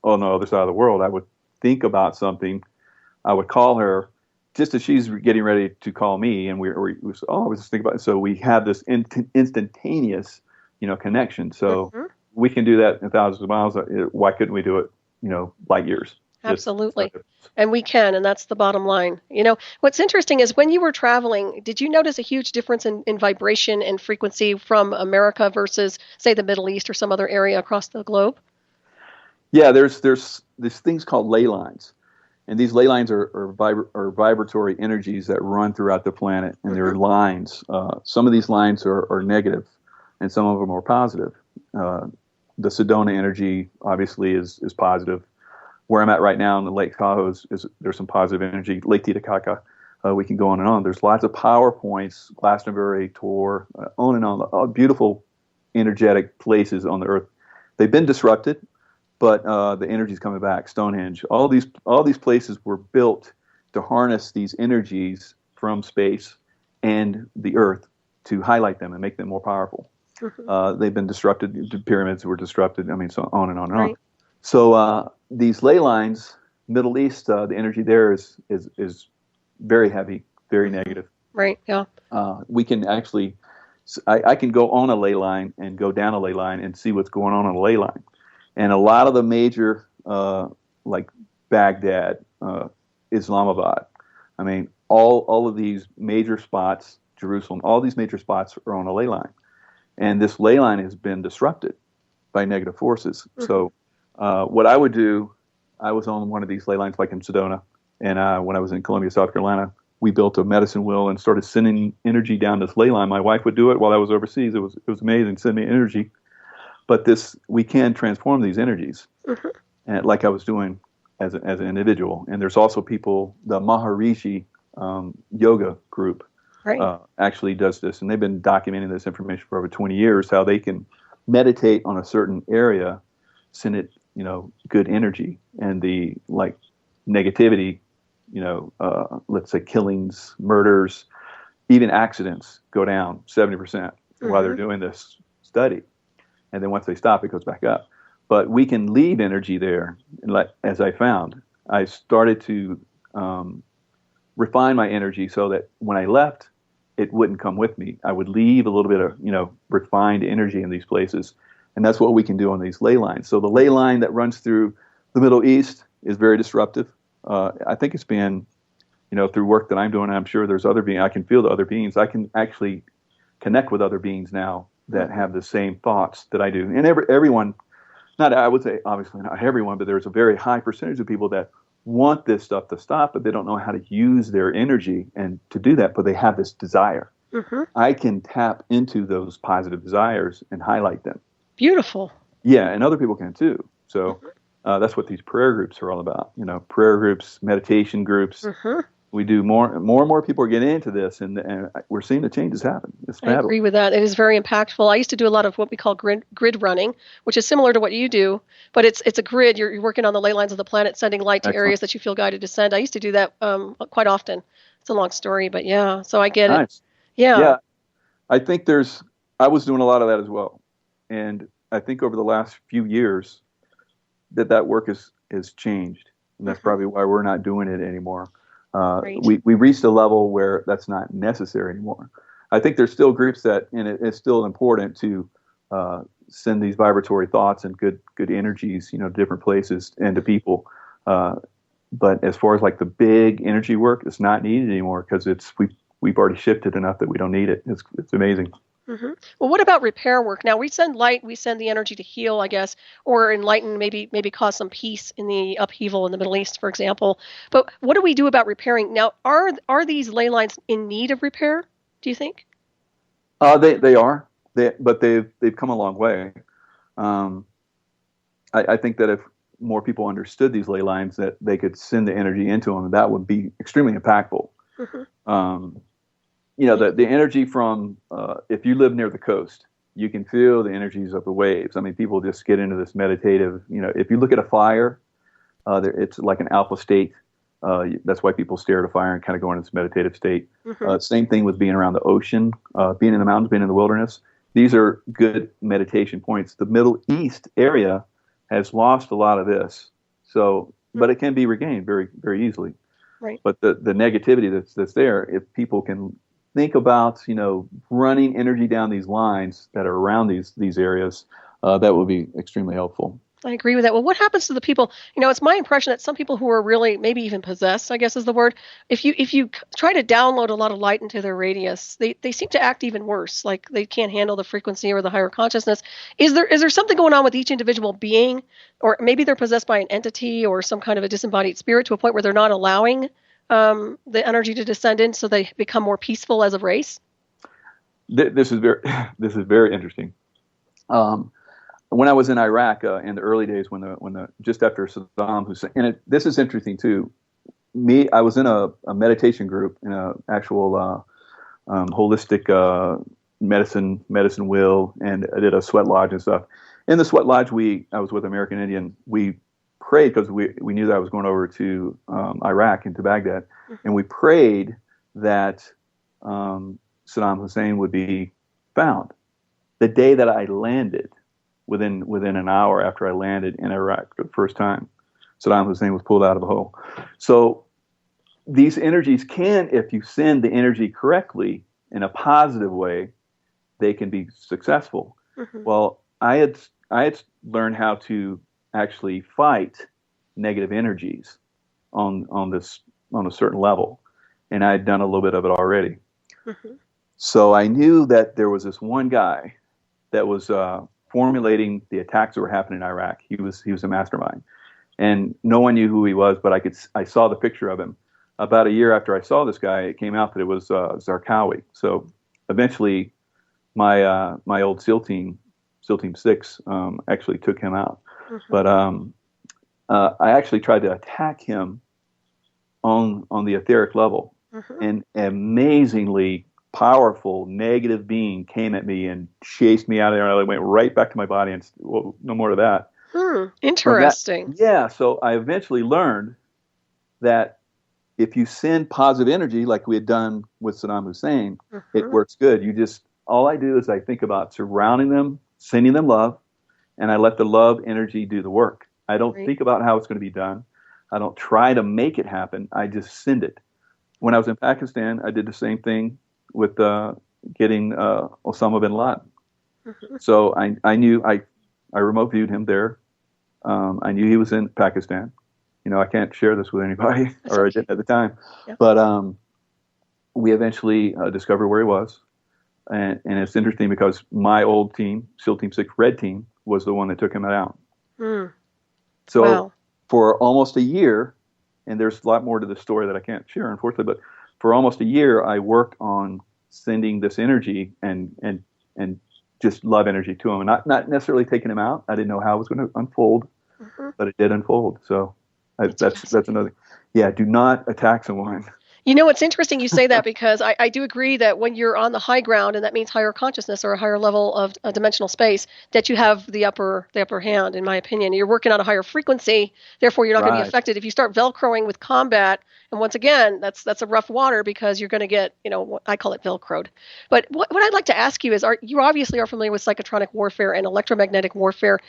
on the other side of the world. I would think about something. I would call her just as she's getting ready to call me, and I was just thinking about it. So we have this instantaneous, connection. So Mhm. we can do that in thousands of miles. Why couldn't we do it, light years? Absolutely. And we can, and that's the bottom line. What's interesting is when you were traveling, did you notice a huge difference in vibration and frequency from America versus, say, the Middle East or some other area across the globe? Yeah, there's these things called ley lines, and these ley lines are vibratory energies that run throughout the planet, and they're lines. Some of these lines are negative, and some of them are positive. The Sedona energy obviously is positive. Where I'm at right now in the Lake Tahoe there's some positive energy. Lake Titicaca, we can go on and on. There's lots of power points, Glastonbury, Tor, on and on. Beautiful, energetic places on the Earth. They've been disrupted, but the energy's coming back. Stonehenge, all these places were built to harness these energies from space and the Earth to highlight them and make them more powerful. They've been disrupted. The pyramids were disrupted. I mean, so on and on and on. So these ley lines, Middle East, the energy there is very heavy, very negative. Right. Yeah. We can actually, I can go on a ley line and go down a ley line and see what's going on a ley line. And a lot of the major, like Baghdad, Islamabad, I mean, all of these major spots, Jerusalem, all these major spots are on a ley line. And this ley line has been disrupted by negative forces. So what I would do, I was on one of these ley lines like in Sedona, and when I was in Columbia, South Carolina, we built a medicine wheel and started sending energy down this ley line. My wife would do it while I was overseas. It was amazing, send me energy. But we can transform these energies, and like I was doing as an individual. And there's also people, the Maharishi yoga group actually does this, and they've been documenting this information for over 20 years, how they can meditate on a certain area, send it, good energy, and the negativity, let's say killings, murders, even accidents go down 70% while they're doing this study. And then once they stop, it goes back up. But we can leave energy there. And as I found, I started to refine my energy so that when I left, it wouldn't come with me. I would leave a little bit of, refined energy in these places. And that's what we can do on these ley lines. So the ley line that runs through the Middle East is very disruptive. I think it's been, through work that I'm doing, I'm sure there's other beings. I can feel the other beings. I can actually connect with other beings now that have the same thoughts that I do. And everyone, I would say obviously not everyone, but there's a very high percentage of people that want this stuff to stop, but they don't know how to use their energy and to do that, but they have this desire. I can tap into those positive desires and highlight them. Beautiful. Yeah, and other people can too. So that's what these prayer groups are all about. Prayer groups, meditation groups. We do more and more people are getting into this, and we're seeing the changes happen. It's fabulous. I agree with that. It is very impactful. I used to do a lot of what we call grid running, which is similar to what you do, but it's a grid. You're working on the ley lines of the planet, sending light to areas that you feel guided to send. I used to do that quite often. It's a long story, but yeah, so I get it. Yeah. I think I was doing a lot of that as well. And I think over the last few years that work has changed. And that's probably why we're not doing it anymore. Right. We reached a level where that's not necessary anymore. I think there's still groups that, and it's still important to send these vibratory thoughts and good energies, to different places and to people. But as far as like the big energy work, it's not needed anymore because we've already shifted enough that we don't need it. It's amazing. Mm-hmm. Well, what about repair work? Now we send light, we send the energy to heal, I guess, or enlighten, maybe cause some peace in the upheaval in the Middle East, for example. But what do we do about repairing? Now, are these ley lines in need of repair, do you think? They are, but they've come a long way. I think that if more people understood these ley lines, that they could send the energy into them, that would be extremely impactful. Mm-hmm. The energy from, if you live near the coast, you can feel the energies of the waves. I mean, people just get into this meditative, if you look at a fire, it's like an alpha state. That's why people stare at a fire and kind of go into this meditative state. Mm-hmm. Same thing with being around the ocean, being in the mountains, being in the wilderness. These are good meditation points. The Middle East area has lost a lot of this. So, but it can be regained very, very easily. Right. But the negativity that's there, if people can think about, running energy down these lines that are around these areas, that would be extremely helpful. I agree with that. Well, what happens to the people? It's my impression that some people who are really maybe even possessed, I guess is the word. If you try to download a lot of light into their radius, they seem to act even worse. Like they can't handle the frequency or the higher consciousness. Is there something going on with each individual being, or maybe they're possessed by an entity or some kind of a disembodied spirit to a point where they're not allowing the energy to descend in, so they become more peaceful as a race? This is very interesting. When I was in Iraq in the early days, when the just after Saddam Hussein, and this is interesting too. I was in a meditation group in a actual holistic medicine wheel, and I did a sweat lodge and stuff. In the sweat lodge, I was with American Indian. We prayed because we knew that I was going over to Iraq and to Baghdad, mm-hmm. and we prayed that Saddam Hussein would be found. The day that I landed, within an hour after I landed in Iraq for the first time, Saddam Hussein was pulled out of the hole. So these energies can, if you send the energy correctly in a positive way, they can be successful. Mm-hmm. Well, I had learned how to actually fight negative energies on a certain level, and I had done a little bit of it already. Mm-hmm. So I knew that there was this one guy that was formulating the attacks that were happening in Iraq. He was a mastermind, and no one knew who he was, but I saw the picture of him. About a year after I saw this guy, it came out that it was Zarqawi. So eventually, my old SEAL Team 6, actually took him out. Mm-hmm. But I actually tried to attack him on the etheric level, mm-hmm. and amazingly powerful negative being came at me and chased me out of there. I went right back to my body, and well, no more of that. Interesting. Yeah. So I eventually learned that if you send positive energy, like we had done with Saddam Hussein, mm-hmm. it works good. All I do is I think about surrounding them, sending them love, and I let the love energy do the work. I don't think about how it's going to be done. I don't try to make it happen. I just send it. When I was in Pakistan, I did the same thing with getting Osama bin Laden. Mm-hmm. So I knew I remote viewed him there. I knew he was in Pakistan. I can't share this with anybody, or I didn't at the time. Yeah. But we eventually discovered where he was. And it's interesting because my old team, SEAL Team 6 Red Team, was the one that took him out. Mm. So for almost a year, and there's a lot more to the story that I can't share, unfortunately, but for almost a year, I worked on sending this energy and just love energy to him, and not necessarily taking him out. I didn't know how it was going to unfold, mm-hmm. but it did unfold. So that's another. Yeah, do not attack someone. It's interesting you say that, because I do agree that when you're on the high ground, and that means higher consciousness or a higher level of dimensional space, that you have the upper hand, in my opinion. You're working on a higher frequency, therefore you're not going to be affected. If you start Velcroing with combat, and once again, that's a rough water, because you're going to get, I call it Velcroed. But what I'd like to ask you is, you obviously are familiar with psychotronic warfare and electromagnetic warfare.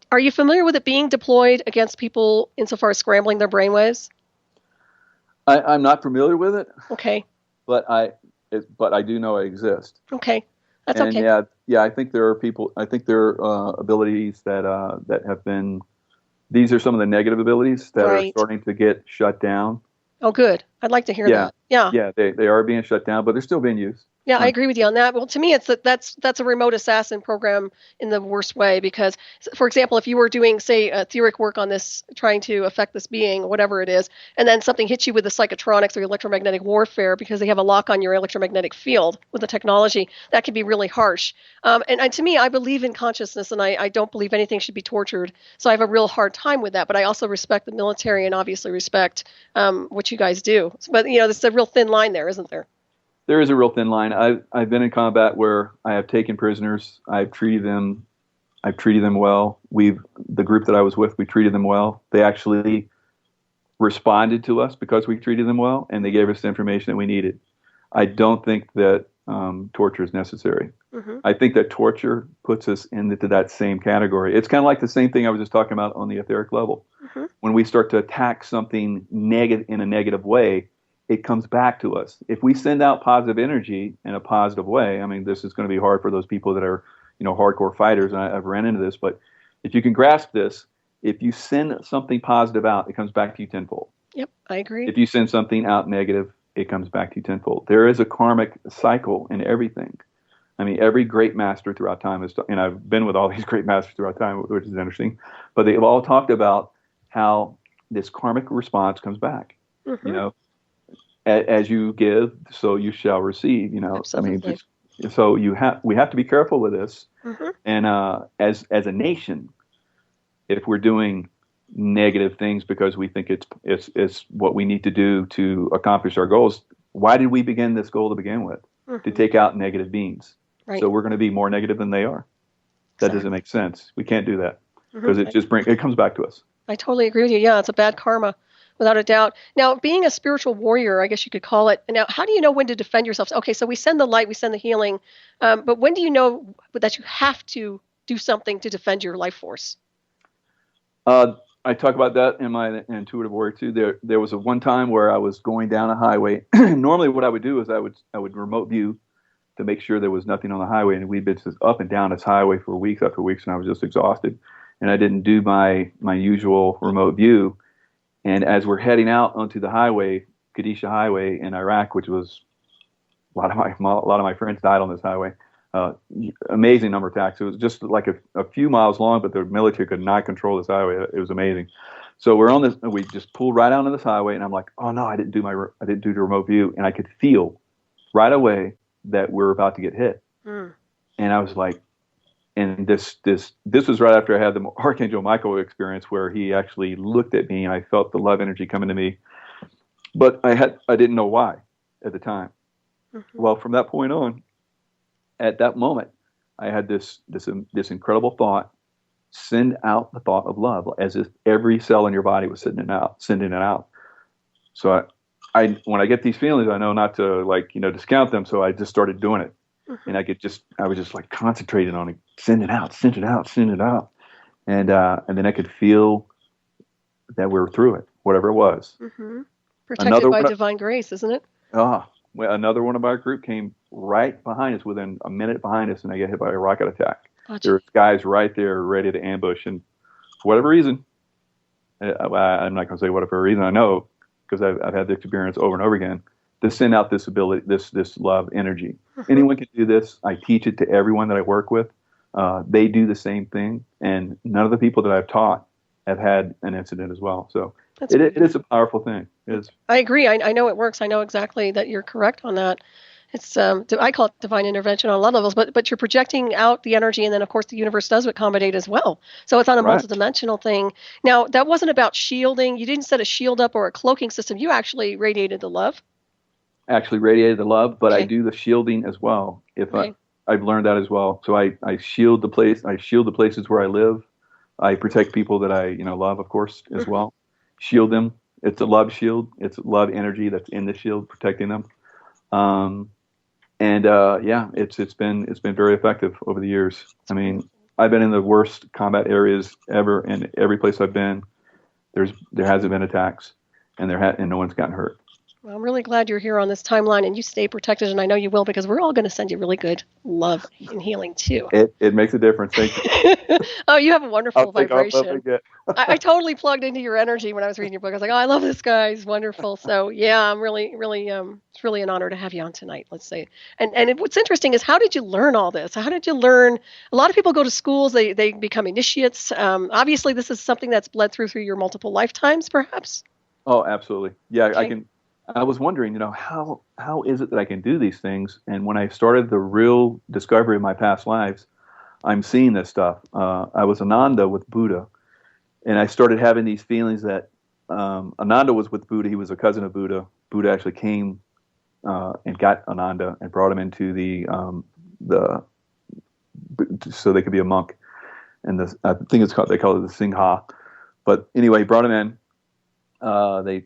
Are you familiar with it being deployed against people insofar as scrambling their brainwaves? I'm not familiar with it, Okay. but I do know it exists. Okay. That's And okay. yeah, I think there are people. I think there are abilities that have been. These are some of the negative abilities that are Right. starting to get shut down. Oh, good. I'd like to hear Yeah, that. Yeah. yeah, they are being shut down, but they're still being used. Yeah, I agree with you on that. Well, to me, it's that's a remote assassin program in the worst way because, for example, if you were doing, say, etheric work on this, trying to affect this being, whatever it is, and then something hits you with the psychotronics or electromagnetic warfare because they have a lock on your electromagnetic field with the technology, that can be really harsh. And to me, I believe in consciousness, and I don't believe anything should be tortured. So I have a real hard time with that. But I also respect the military and obviously respect what you guys do. But there's a real thin line there, isn't there? There is a real thin line. I've been in combat where I have taken prisoners. I've treated them well. The group that I was with, we treated them well. They actually responded to us because we treated them well, and they gave us the information that we needed. I don't think that torture is necessary. Mm-hmm. I think that torture puts us into that same category. It's kind of like the same thing I was just talking about on the etheric level. Mm-hmm. When we start to attack something negative in a negative way, it comes back to us. If we send out positive energy in a positive way, I mean, this is going to be hard for those people that are, hardcore fighters, and I've ran into this, but if you can grasp this, if you send something positive out, it comes back to you tenfold. Yep, I agree. If you send something out negative, it comes back to you tenfold. There is a karmic cycle in everything. I mean, every great master throughout time and I've been with all these great masters throughout time, which is interesting, but they've all talked about how this karmic response comes back. Mm-hmm. As you give, so you shall receive. Absolutely. I mean, so we have to be careful with this. Mm-hmm. And as a nation, if we're doing negative things because we think it's what we need to do to accomplish our goals, why did we begin this goal to begin with? Mm-hmm. To take out negative beings. Right. So we're going to be more negative than they are. That doesn't make sense. We can't do that because Mm-hmm. it comes back to us. I totally agree with you. Yeah, it's a bad karma, without a doubt. Now, being a spiritual warrior, I guess you could call it. Now, how do you know when to defend yourself? Okay, so we send the light, we send the healing, but when do you know that you have to do something to defend your life force? I talk about that in my intuitive warrior too. There was one time where I was going down a highway. Normally, what I would do is I would remote view to make sure there was nothing on the highway, and we'd been just up and down this highway for weeks after weeks, and I was just exhausted, and I didn't do my usual remote view. And as we're heading out onto the highway, Qadisha Highway in Iraq, which was a lot of my friends died on this highway. Amazing number of attacks. It was just like a few miles long, but the military could not control this highway. It was amazing. So we're on this, and we just pulled right onto this highway, and I'm like, oh no, I didn't do the remote view, and I could feel right away that we're about to get hit. Mm. And I was like, and this was right after I had the Archangel Michael experience where he actually looked at me, and I felt the love energy coming to me, but I didn't know why at the time. Mm-hmm. Well, from that point on, at that moment, I had this incredible thought: send out the thought of love, as if every cell in your body was sending it out. So I when I get these feelings, I know not to discount them. So I just started doing it, mm-hmm. and I was just like concentrating on it, send it out, and then I could feel that we were through it, whatever it was. Mm-hmm. Protected by divine grace, isn't it? Another one of our group came right behind us, within a minute behind us, and I got hit by a rocket attack. Gotcha. There were guys right there ready to ambush, and for whatever reason, I'm not going to say whatever reason, I know, because I've had the experience over and over again, to send out this ability, this love energy. Mm-hmm. Anyone can do this. I teach it to everyone that I work with. They do the same thing, and none of the people that I've taught have had an incident as well. So it is a powerful thing. It is. I agree. I know it works. I know exactly that you're correct on that. It's I call it divine intervention on a lot of levels, but you're projecting out the energy, and then of course the universe does accommodate as well. So it's on a multidimensional thing. Now, that wasn't about shielding. You didn't set a shield up or a cloaking system. You actually radiated the love. But okay. I do the shielding as well. I've learned that as well. So I shield the place. I shield the places where I live. I protect people that I love, of course, as mm-hmm. well. Shield them. It's a love shield. It's love energy that's in the shield, protecting them. It's been very effective over the years. I mean, I've been in the worst combat areas ever, and every place I've been, there hasn't been attacks, and no one's gotten hurt. Well, I'm really glad you're here on this timeline and you stay protected, and I know you will because we're all going to send you really good love and healing too. It makes a difference. Thank you. Oh, you have a wonderful I'll take all the love I vibration. get. I totally plugged into your energy when I was reading your book. I was like, oh, I love this guy. He's wonderful. So yeah, I'm really, really, it's really an honor to have you on tonight. Let's say, what's interesting is how did you learn all this? How did you learn? A lot of people go to schools, they become initiates. Obviously, this is something that's bled through your multiple lifetimes, perhaps. Oh, absolutely. Yeah, Okay. I can. I was wondering, how is it that I can do these things? And when I started the real discovery of my past lives, I'm seeing this stuff. I was Ananda with Buddha, and I started having these feelings that Ananda was with Buddha. He was a cousin of Buddha. Buddha actually came and got Ananda and brought him into the so they could be a monk. And I think they call it the Singha. But anyway, he brought him in.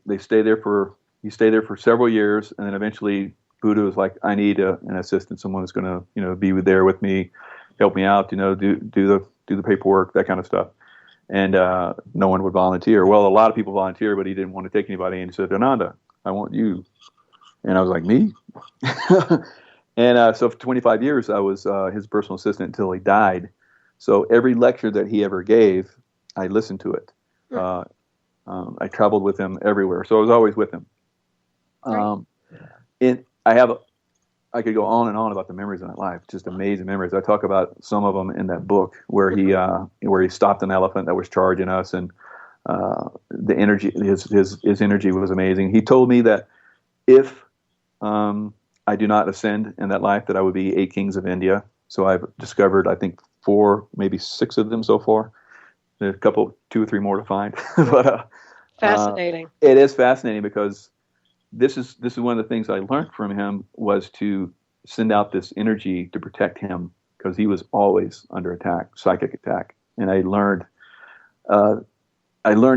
They stay there for. You stay there for several years, and then eventually Buddha was like, "I need an assistant, someone who's going to, be there with me, help me out, do the paperwork, that kind of stuff." And no one would volunteer. Well, a lot of people volunteered, but he didn't want to take anybody. And he said, "Ananda, I want you." And I was like, "Me?" And so for 25 years, I was his personal assistant until he died. So every lecture that he ever gave, I listened to it. I traveled with him everywhere, so I was always with him. I could go on and on about the memories of that life, just amazing memories. I talk about some of them in that book where he stopped an elephant that was charging us, and the energy, his energy was amazing. He told me that if I do not ascend in that life, that I would be 8 kings of India. So I've discovered, I think, 4, maybe 6 of them so far. There's a couple, 2 or 3 more to find, but Fascinating. It is fascinating because this is one of the things I learned from him was to send out this energy to protect him because he was always under attack, psychic attack, and I learned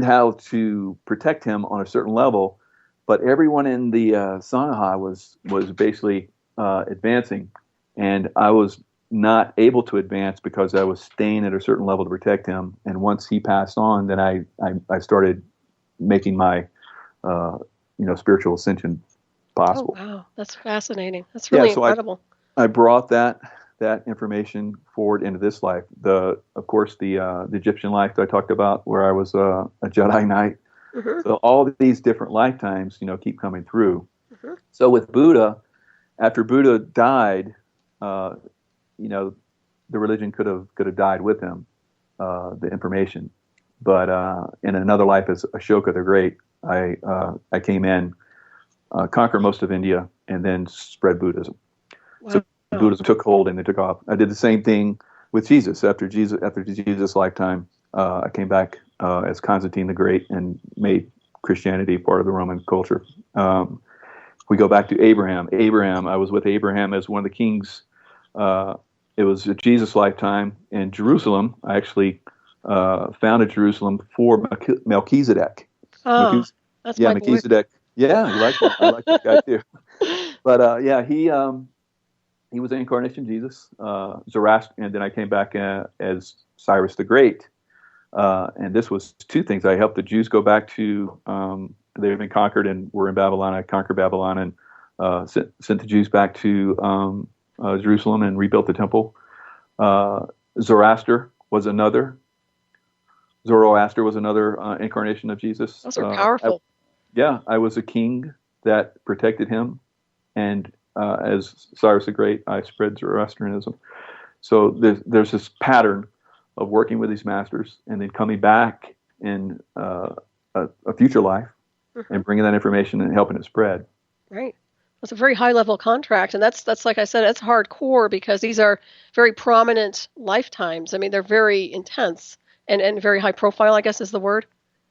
how to protect him on a certain level. But everyone in the Sangha was basically advancing, and I was not able to advance because I was staying at a certain level to protect him. And once he passed on, then I started making my spiritual ascension possible. Oh, wow, that's fascinating. That's really incredible. I brought that information forward into this life. Of course, the Egyptian life that I talked about, where I was a Jedi Knight. Mm-hmm. So all these different lifetimes, keep coming through. Mm-hmm. So with Buddha, after Buddha died, the religion could have died with him, the information. But in another life as Ashoka the Great, I came in, conquered most of India, and then spread Buddhism. Wow. So Buddhism took hold and it took off. I did the same thing with Jesus. After Jesus' lifetime, I came back as Constantine the Great and made Christianity part of the Roman culture. We go back to Abraham. I was with Abraham as one of the kings. It was Jesus' lifetime in Jerusalem. I actually founded Jerusalem for Melchizedek. Oh, that's my Melchizedek. Boy. Yeah, you like that? I like that guy too. But he was the incarnation Jesus, Zoroaster, and then I came back as Cyrus the Great. And this was 2 things. I helped the Jews go back to they had been conquered and were in Babylon. I conquered Babylon and sent the Jews back to Jerusalem and rebuilt the temple. Zoroaster was another incarnation of Jesus. Those are powerful. I was a king that protected him, and as Cyrus the Great, I spread Zoroastrianism. So there's this pattern of working with these masters and then coming back in a future life and bringing that information and helping it spread. Right. That's a very high-level contract, and that's like I said, that's hardcore because these are very prominent lifetimes. I mean, they're very intense and very high profile, I guess is the word.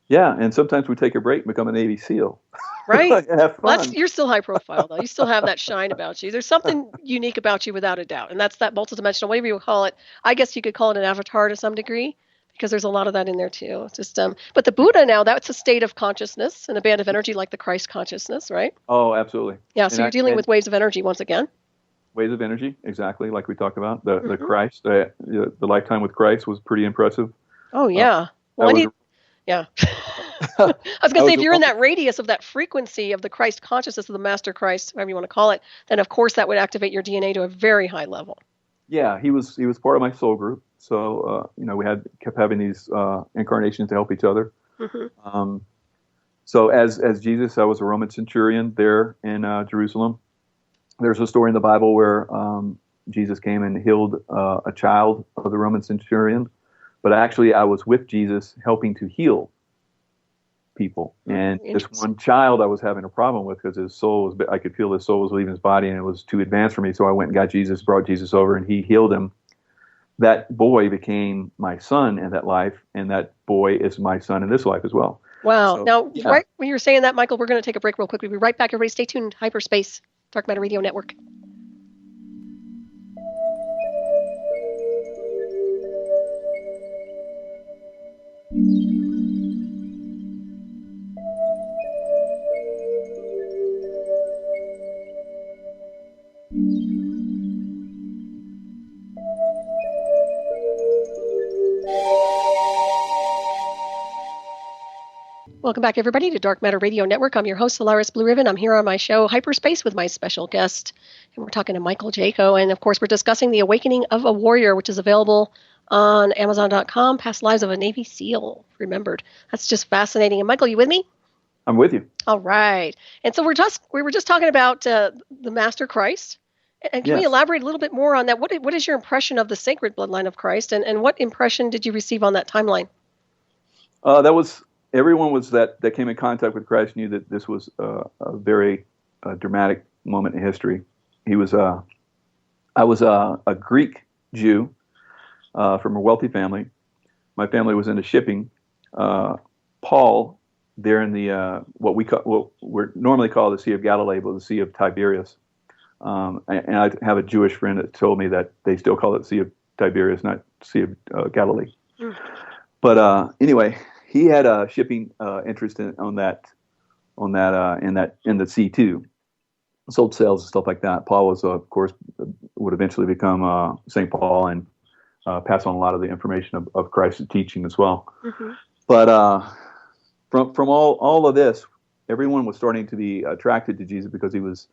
Yeah, and sometimes we take a break and become a Navy SEAL. Right. Have fun. Well, you're still high profile, though. You still have that shine about you. There's something unique about you without a doubt, and that's that multidimensional, whatever you call it. I guess you could call it an avatar to some degree because there's a lot of that in there, too. It's just, but the Buddha now, that's a state of consciousness and a band of energy like the Christ consciousness, right? Oh, absolutely. Yeah, so you're dealing with waves of energy once again. Waves of energy, exactly, like we talked about. The Christ, the lifetime with Christ was pretty impressive. Oh, yeah. Yeah. I was going to I say, was if a you're in Roman. that radius of that frequency of the Christ consciousness of the Master Christ, whatever you want to call it, then of course that would activate your DNA to a very high level. Yeah, he was part of my soul group. So we kept having these incarnations to help each other. Hmm. Um, so as Jesus, I was a Roman centurion there in Jerusalem. There's a story in the Bible where Jesus came and healed a child of the Roman centurion, but actually I was with Jesus helping to heal people. And this one child I was having a problem with because his soul was, I could feel his soul was leaving his body and it was too advanced for me. So I went and got Jesus, brought Jesus over, and he healed him. That boy became my son in that life, and that boy is my son in this life as well. Wow. So, Now, yeah. right when you were saying that, Michael, we're going to take a break real quick. We'll be right back. Everybody stay tuned. Hyperspace, Dark Matter Radio Network. Welcome back, everybody, to Dark Matter Radio Network. I'm your host, Solaris BlueRaven. I'm here on my show, Hyperspace, with my special guest, and we're talking to Michael Jaco. And, of course, we're discussing The Awakening of a Warrior, which is available on Amazon.com, Past Lives of a Navy SEAL, remembered. That's just fascinating. And, Michael, you with me? I'm with you. All right. And so we were just talking about the Master Christ. And can we Yes. elaborate a little bit more on that? What is your impression of the sacred bloodline of Christ, and what impression did you receive on that timeline? Everyone that came in contact with Christ knew that this was a very dramatic moment in history. I was a Greek Jew from a wealthy family. My family was into shipping. Paul, there in the what we're normally called the Sea of Galilee, but the Sea of Tiberias. And I have a Jewish friend that told me that they still call it Sea of Tiberias, not Sea of Galilee. Mm. But anyway, he had a shipping interest in the sea too. Sold sails and stuff like that. Paul was, of course, would eventually become St. Paul and pass on a lot of the information of Christ's teaching as well. Mm-hmm. But from all of this, everyone was starting to be attracted to Jesus because he was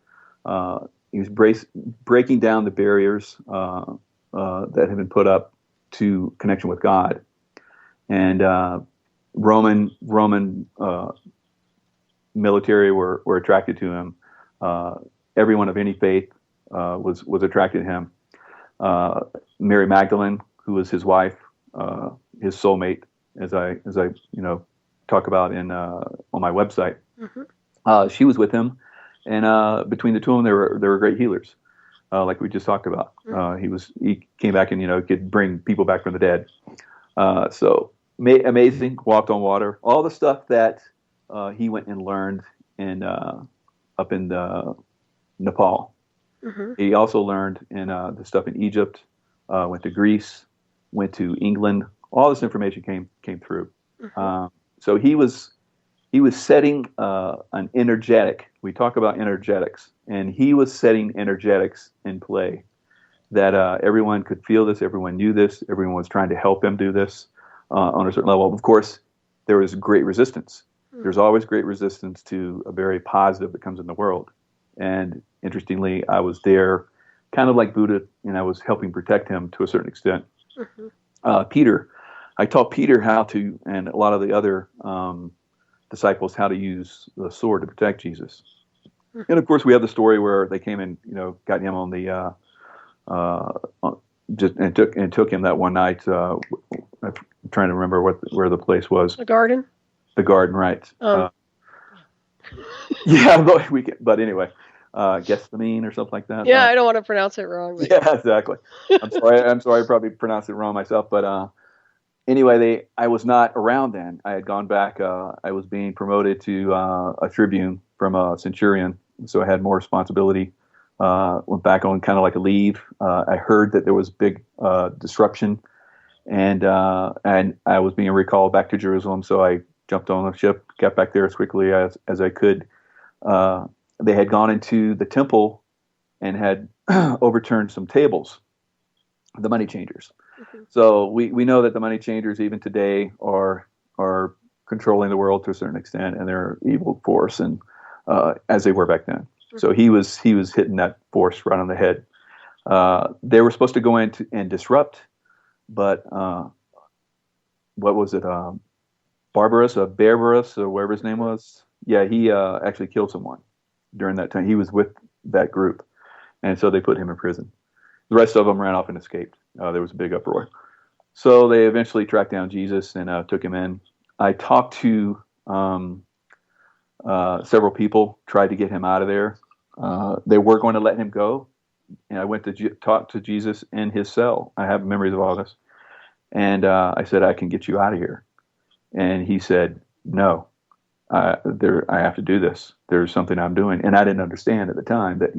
breaking down the barriers that had been put up to connection with God, and Roman military were attracted to him. Everyone of any faith was attracted to him. Mary Magdalene, who was his wife, his soulmate, as I talk about on my website. Mm-hmm. She was with him, and between the two of them, they were great healers, like we just talked about. Mm-hmm. He came back and could bring people back from the dead. So amazing, walked on water, all the stuff that he went and learned up in Nepal. Mm-hmm. He also learned in the stuff in Egypt, went to Greece, went to England. All this information came through. Mm-hmm. So he was setting an energetic. We talk about energetics, and he was setting energetics in play that everyone could feel this. Everyone knew this. Everyone was trying to help him do this on a certain level. Of course, there was great resistance. Mm-hmm. There's always great resistance to a very positive that comes in the world. And interestingly, I was there kind of like Buddha, and I was helping protect him to a certain extent. Mm-hmm. Peter, I taught Peter how to, and a lot of the other disciples, how to use the sword to protect Jesus. Mm-hmm. And of course, we have the story where they came and got him on the took him that one night. I'm trying to remember where the place was. The garden. The garden, right? Yeah, but anyway, Gethsemane or something like that. Yeah, I don't want to pronounce it wrong. But... Yeah, exactly. I'm sorry, I probably pronounced it wrong myself. But anyway, I was not around then. I had gone back. I was being promoted to a tribune from a centurion, so I had more responsibility. Went back on kind of like a leave. I heard that there was big disruption, and I was being recalled back to Jerusalem. So I jumped on a ship, got back there as quickly as I could. They had gone into the temple and had overturned some tables, the money changers. Mm-hmm. So we know that the money changers even today are controlling the world to a certain extent, and they're evil force, and as they were back then. So he was hitting that force right on the head. They were supposed to go in and disrupt, but what was it? Barbarous, or whatever his name was. Yeah, he actually killed someone during that time. He was with that group, and so they put him in prison. The rest of them ran off and escaped. There was a big uproar. So they eventually tracked down Jesus and took him in. I talked to several people, tried to get him out of there. They were going to let him go, and I went to talk to Jesus in his cell. I have memories of all this. And I said, I can get you out of here. And he said, no, I have to do this. There's something I'm doing. And I didn't understand at the time that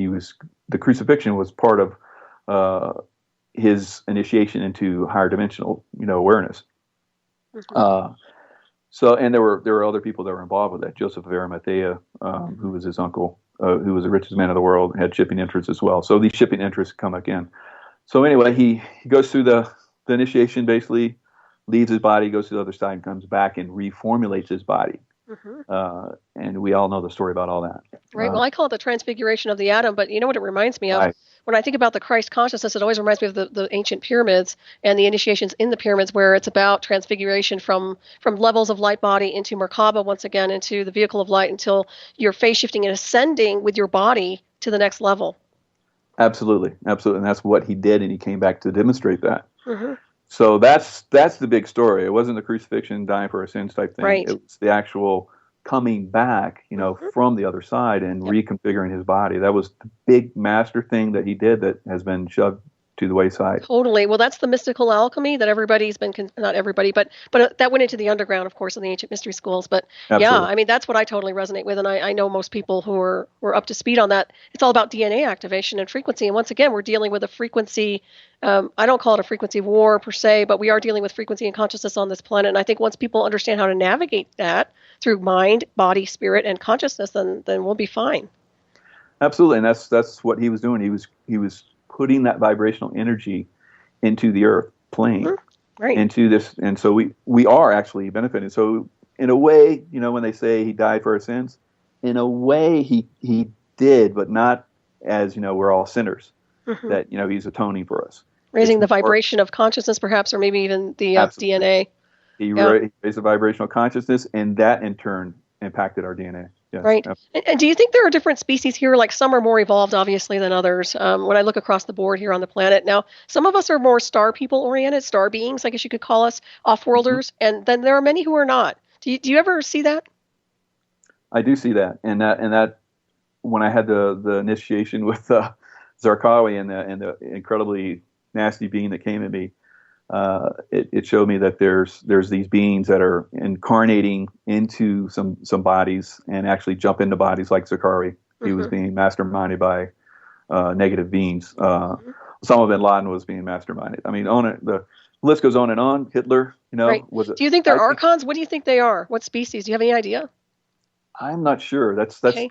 the crucifixion was part of his initiation into higher dimensional, awareness. Mm-hmm. And there were other people that were involved with that. Joseph of Arimathea, who was his uncle, who was the richest man in the world, had shipping interests as well. So these shipping interests come again. So anyway, he goes through the initiation, basically leaves his body, goes to the other side, and comes back and reformulates his body. Mm-hmm. And we all know the story about all that. Right. Well, I call it the transfiguration of the atom, but you know what it reminds me of? Right. When I think about the Christ consciousness, it always reminds me of the ancient pyramids and the initiations in the pyramids, where it's about transfiguration from levels of light body into Merkaba, once again, into the vehicle of light, until you're phase shifting and ascending with your body to the next level. Absolutely. And that's what he did, and he came back to demonstrate that. Mm-hmm. So that's the big story. It wasn't the crucifixion, dying for our sins type thing. Right. It was the actual coming back, mm-hmm. from the other side and reconfiguring his body. That was the big master thing that he did that has been shoved to the wayside. Totally. Well, that's the mystical alchemy that everybody's been, not everybody, but that went into the underground, of course, in the ancient mystery schools. But Absolutely. Yeah, I mean, that's what I totally resonate with. And I know most people who are up to speed on that. It's all about DNA activation and frequency. And once again, we're dealing with a frequency. I don't call it a frequency war per se, but we are dealing with frequency and consciousness on this planet. And I think once people understand how to navigate that through mind, body, spirit, and consciousness, then we'll be fine. Absolutely. And that's what he was doing. He was putting that vibrational energy into the earth plane, mm-hmm. Right. Into this. And so we are actually benefiting. So in a way, when they say he died for our sins, in a way he did, but not as, we're all sinners, mm-hmm. that, he's atoning for us. Raising the vibration of consciousness, perhaps, or maybe even the DNA. He raised the vibrational consciousness, and that in turn impacted our DNA. Yes, right. And do you think there are different species here? Like some are more evolved, obviously, than others. When I look across the board here on the planet, now some of us are more star people oriented, star beings, I guess you could call us, off-worlders, mm-hmm. and then there are many who are not. Do you ever see that? I do see that, and that when I had the initiation with Zarqawi and the incredibly nasty being that came at me. It showed me that there's these beings that are incarnating into some bodies and actually jump into bodies like Zakari. Mm-hmm. He was being masterminded by negative beings. Mm-hmm. Osama bin Laden was being masterminded. I mean, the list goes on and on. Hitler, Right. Do you think they're archons? What do you think they are? What species? Do you have any idea? I'm not sure. That's okay.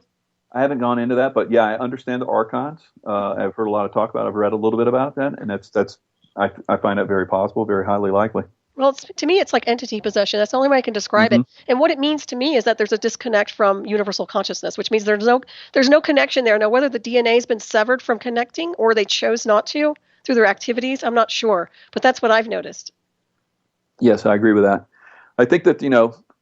I haven't gone into that, but yeah, I understand the archons. I've heard a lot of talk about it. I've read a little bit about that, and I find that very possible, very highly likely. Well, to me, it's like entity possession. That's the only way I can describe mm-hmm. it. And what it means to me is that there's a disconnect from universal consciousness, which means there's no connection there. Now, whether the DNA has been severed from connecting or they chose not to through their activities, I'm not sure. But that's what I've noticed. Yes, I agree with that. I think that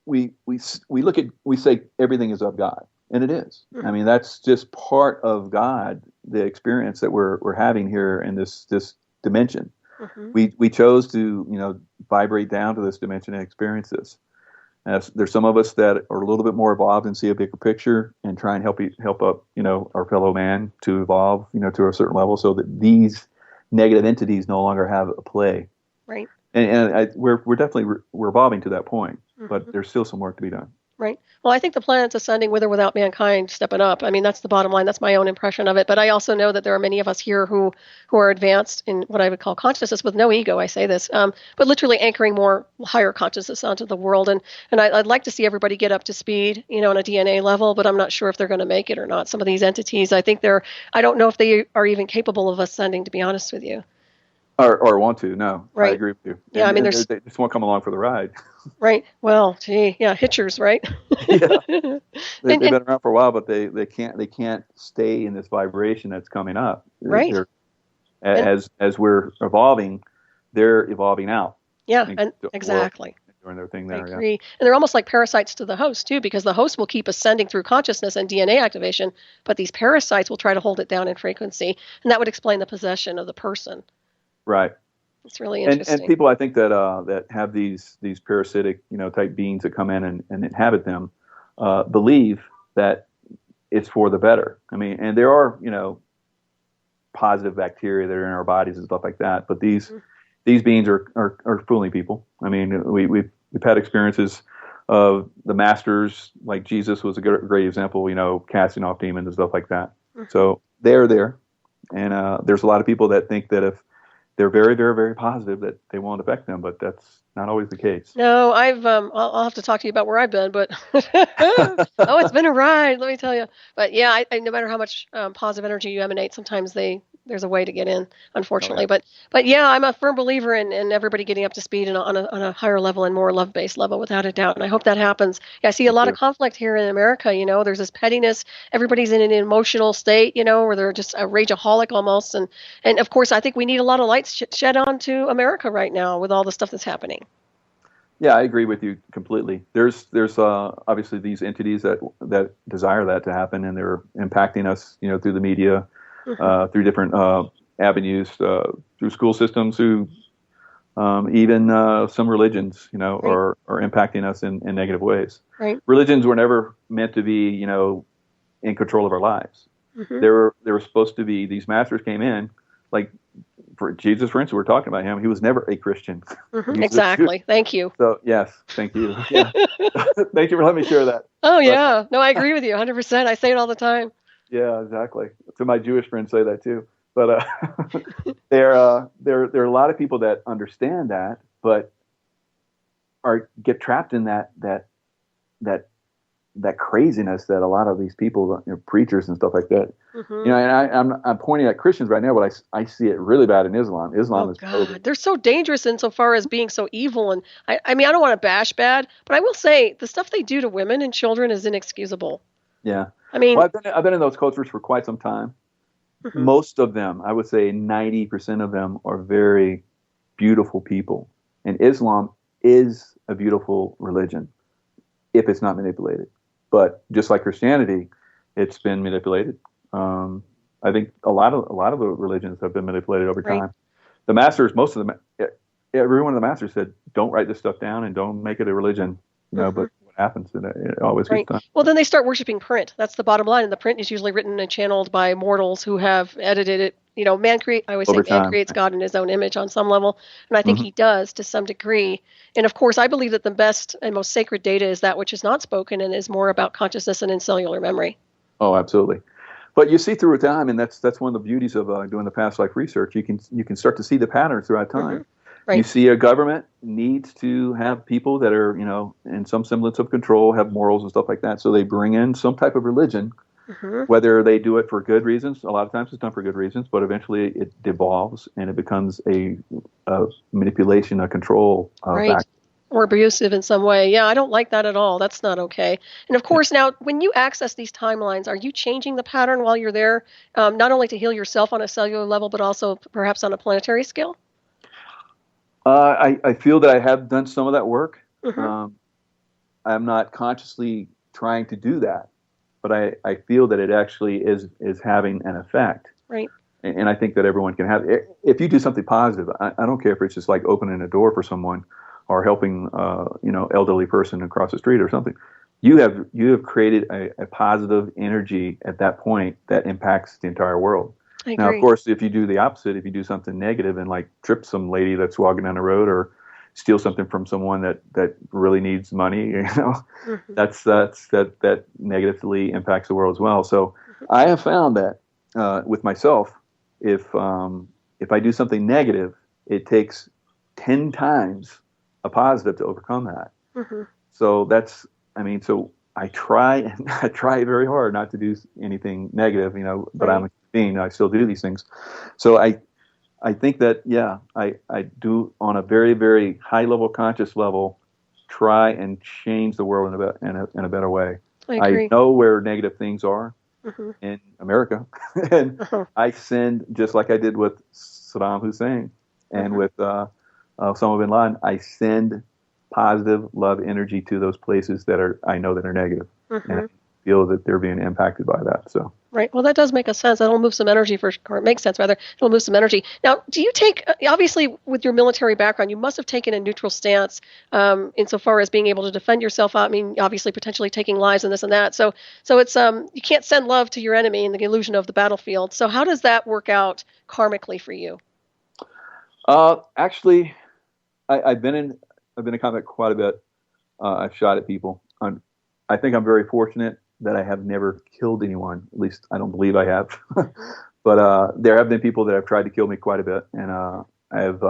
we say everything is of God, and it is. Mm-hmm. I mean, that's just part of God, the experience that we're having here in this dimension. Mm-hmm. We chose to vibrate down to this dimension and experience this. There's some of us that are a little bit more evolved and see a bigger picture and try and help up our fellow man to evolve to a certain level, so that these negative entities no longer have a play. Right. And we're definitely we're evolving to that point, mm-hmm. but there's still some work to be done. Right. Well, I think the planet's ascending with or without mankind stepping up. I mean, that's the bottom line. That's my own impression of it. But I also know that there are many of us here who are advanced in what I would call consciousness with no ego. I say this, but literally anchoring more higher consciousness onto the world. And I'd like to see everybody get up to speed, on a DNA level, but I'm not sure if they're going to make it or not. Some of these entities, I don't know if they are even capable of ascending, to be honest with you. or want to. No, I Right. agree with you. Yeah, I mean, And there's they just won't come along for the ride. right. Well, gee, yeah, hitchers, right? Yeah, they've And been around for a while, but they can't stay in this vibration that's coming up. right. They're And as we're evolving, they're evolving out. yeah, And and exactly. doing their thing I there. Yeah. agree. And they're almost like parasites to the host, too, because the host will keep ascending through consciousness and DNA activation, but these parasites will try to hold it down in frequency. And that would explain the possession of the person. Right. It's really And interesting. people, I think that have these parasitic type beings that come in and inhabit them, believe that it's for the better. I mean, and there are positive bacteria that are in our bodies and stuff like that, but these beings are fooling people. I mean, we've had experiences of the masters, like Jesus was a great example, casting off demons and stuff like that. So they're there, and there's a lot of people that think that if they're very, very, very positive, that they won't affect them, but that's not always the case. No, I'll have to talk to you about where I've been, but oh, it's been a ride, let me tell you. But yeah, no matter how much positive energy you emanate, sometimes there's a way to get in, unfortunately. Oh, yeah. But yeah, I'm a firm believer in everybody getting up to speed and on a higher level and more love-based level, without a doubt. And I hope that happens. Yeah, I see a lot of conflict here in America. There's this pettiness. Everybody's in an emotional state, where they're just a rageaholic almost. And of course, I think we need a lot of light shed onto America right now with all the stuff that's happening. Yeah, I agree with you completely. There's obviously these entities that desire that to happen, and they're impacting us, through the media, through different avenues, through school systems, through even some religions, Right. are impacting us in negative ways. Right. Religions were never meant to be, in control of our lives. They were supposed to be. These masters came in, like for Jesus, for instance, we're talking about him. He was never a Christian. Exactly. Thank you. So yes, thank you. Yeah, thank you for letting me share that. Oh yeah, no, I agree with you 100%. I say it all the time. Yeah, exactly. So my Jewish friends say that too. But there are a lot of people that understand that, but get trapped in that craziness that a lot of these people, preachers and stuff like that. And I'm pointing at Christians right now, but I see it really bad in Islam. Islam is God, they're so dangerous insofar as being so evil. And I mean, I don't want to bash bad, but I will say the stuff they do to women and children is inexcusable. Yeah. I mean, well, I've been in those cultures for quite some time. Most of them, I would say 90% of them, are very beautiful people. And Islam is a beautiful religion if it's not manipulated. But just like Christianity, it's been manipulated. I think a lot of the religions have been manipulated over time. Right. The masters, most of them, every one of the masters said, "Don't write this stuff down and don't make it a religion." But what happens? It always gets done. Well, then they start worshiping print. That's the bottom line. And the print is usually written and channeled by mortals who have edited it. I always say man creates God in his own image on some level. And I think he does to some degree. And of course, I believe that the best and most sacred data is that which is not spoken and is more about consciousness and in cellular memory. Oh, absolutely. But you see through time, and that's one of the beauties of doing the past life research. You can start to see the patterns throughout time. Right. You see a government needs to have people that are, in some semblance of control, have morals and stuff like that. So they bring in some type of religion, whether they do it for good reasons. A lot of times it's done for good reasons, but eventually it devolves and it becomes a manipulation, a control factor. Or abusive in some way. Yeah, I don't like that at all. That's not okay. And of course, now, when you access these timelines, are you changing the pattern while you're there, not only to heal yourself on a cellular level, but also perhaps on a planetary scale? I feel that I have done some of that work. I'm not consciously trying to do that, but I feel that it actually is having an effect. Right. And I think that everyone can have it. If you do something positive, I don't care if it's just like opening a door for someone or helping elderly person across the street or something. You have created a positive energy at that point that impacts the entire world. I agree. Now, of course, if you do the opposite, if you do something negative and like trip some lady that's walking down the road or steal something from someone that really needs money, that negatively impacts the world as well. So I have found that with myself, if I do something negative, it takes 10 times a positive to overcome that. So so I try very hard not to do anything negative, but I'm a being, I still do these things. So I think that, yeah, I do on a very, very high level, conscious level, try and change the world in a better way. I agree. I know where negative things are Mm-hmm. in America, and Uh-huh. I send, just like I did with Saddam Hussein and with Osama bin Laden, I send positive love energy to those places that I know that are negative, and I feel that they're being impacted by that. So. Right. Well, that does make a sense. That'll move some energy or it makes sense rather. It'll move some energy. Now, do you take, obviously, with your military background, you must have taken a neutral stance insofar as being able to defend yourself. I mean, obviously, potentially taking lives and this and that. So it's you can't send love to your enemy in the illusion of the battlefield. So how does that work out karmically for you? Actually, I've been in combat quite a bit. I've shot at people. I think I'm very fortunate that I have never killed anyone. At least I don't believe I have. But there have been people that have tried to kill me quite a bit, and I have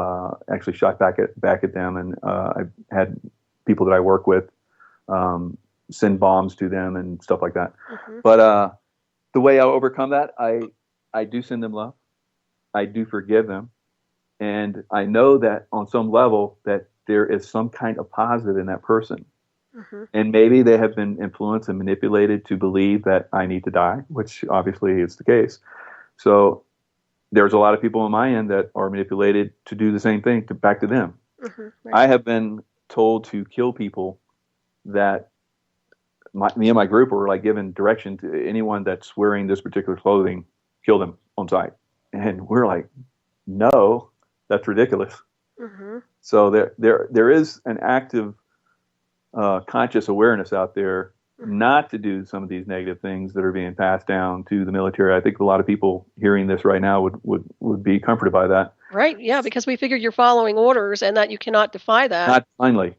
actually shot back at them. And I've had people that I work with send bombs to them and stuff like that. But the way I overcome that, I do send them love. I do forgive them, and I know that on some level that there is some kind of positive in that person. And maybe they have been influenced and manipulated to believe that I need to die, which obviously is the case. So there's a lot of people on my end that are manipulated to do the same thing back to them. Right. I have been told to kill people that me and my group were like given direction to anyone that's wearing this particular clothing, kill them on sight. And we're like, no, that's ridiculous. So there is an active conscious awareness out there not to do some of these negative things that are being passed down to the military. I think a lot of people hearing this right now would be comforted by that. Right. Yeah, because we figured you're following orders and that you cannot defy that. Not blindly.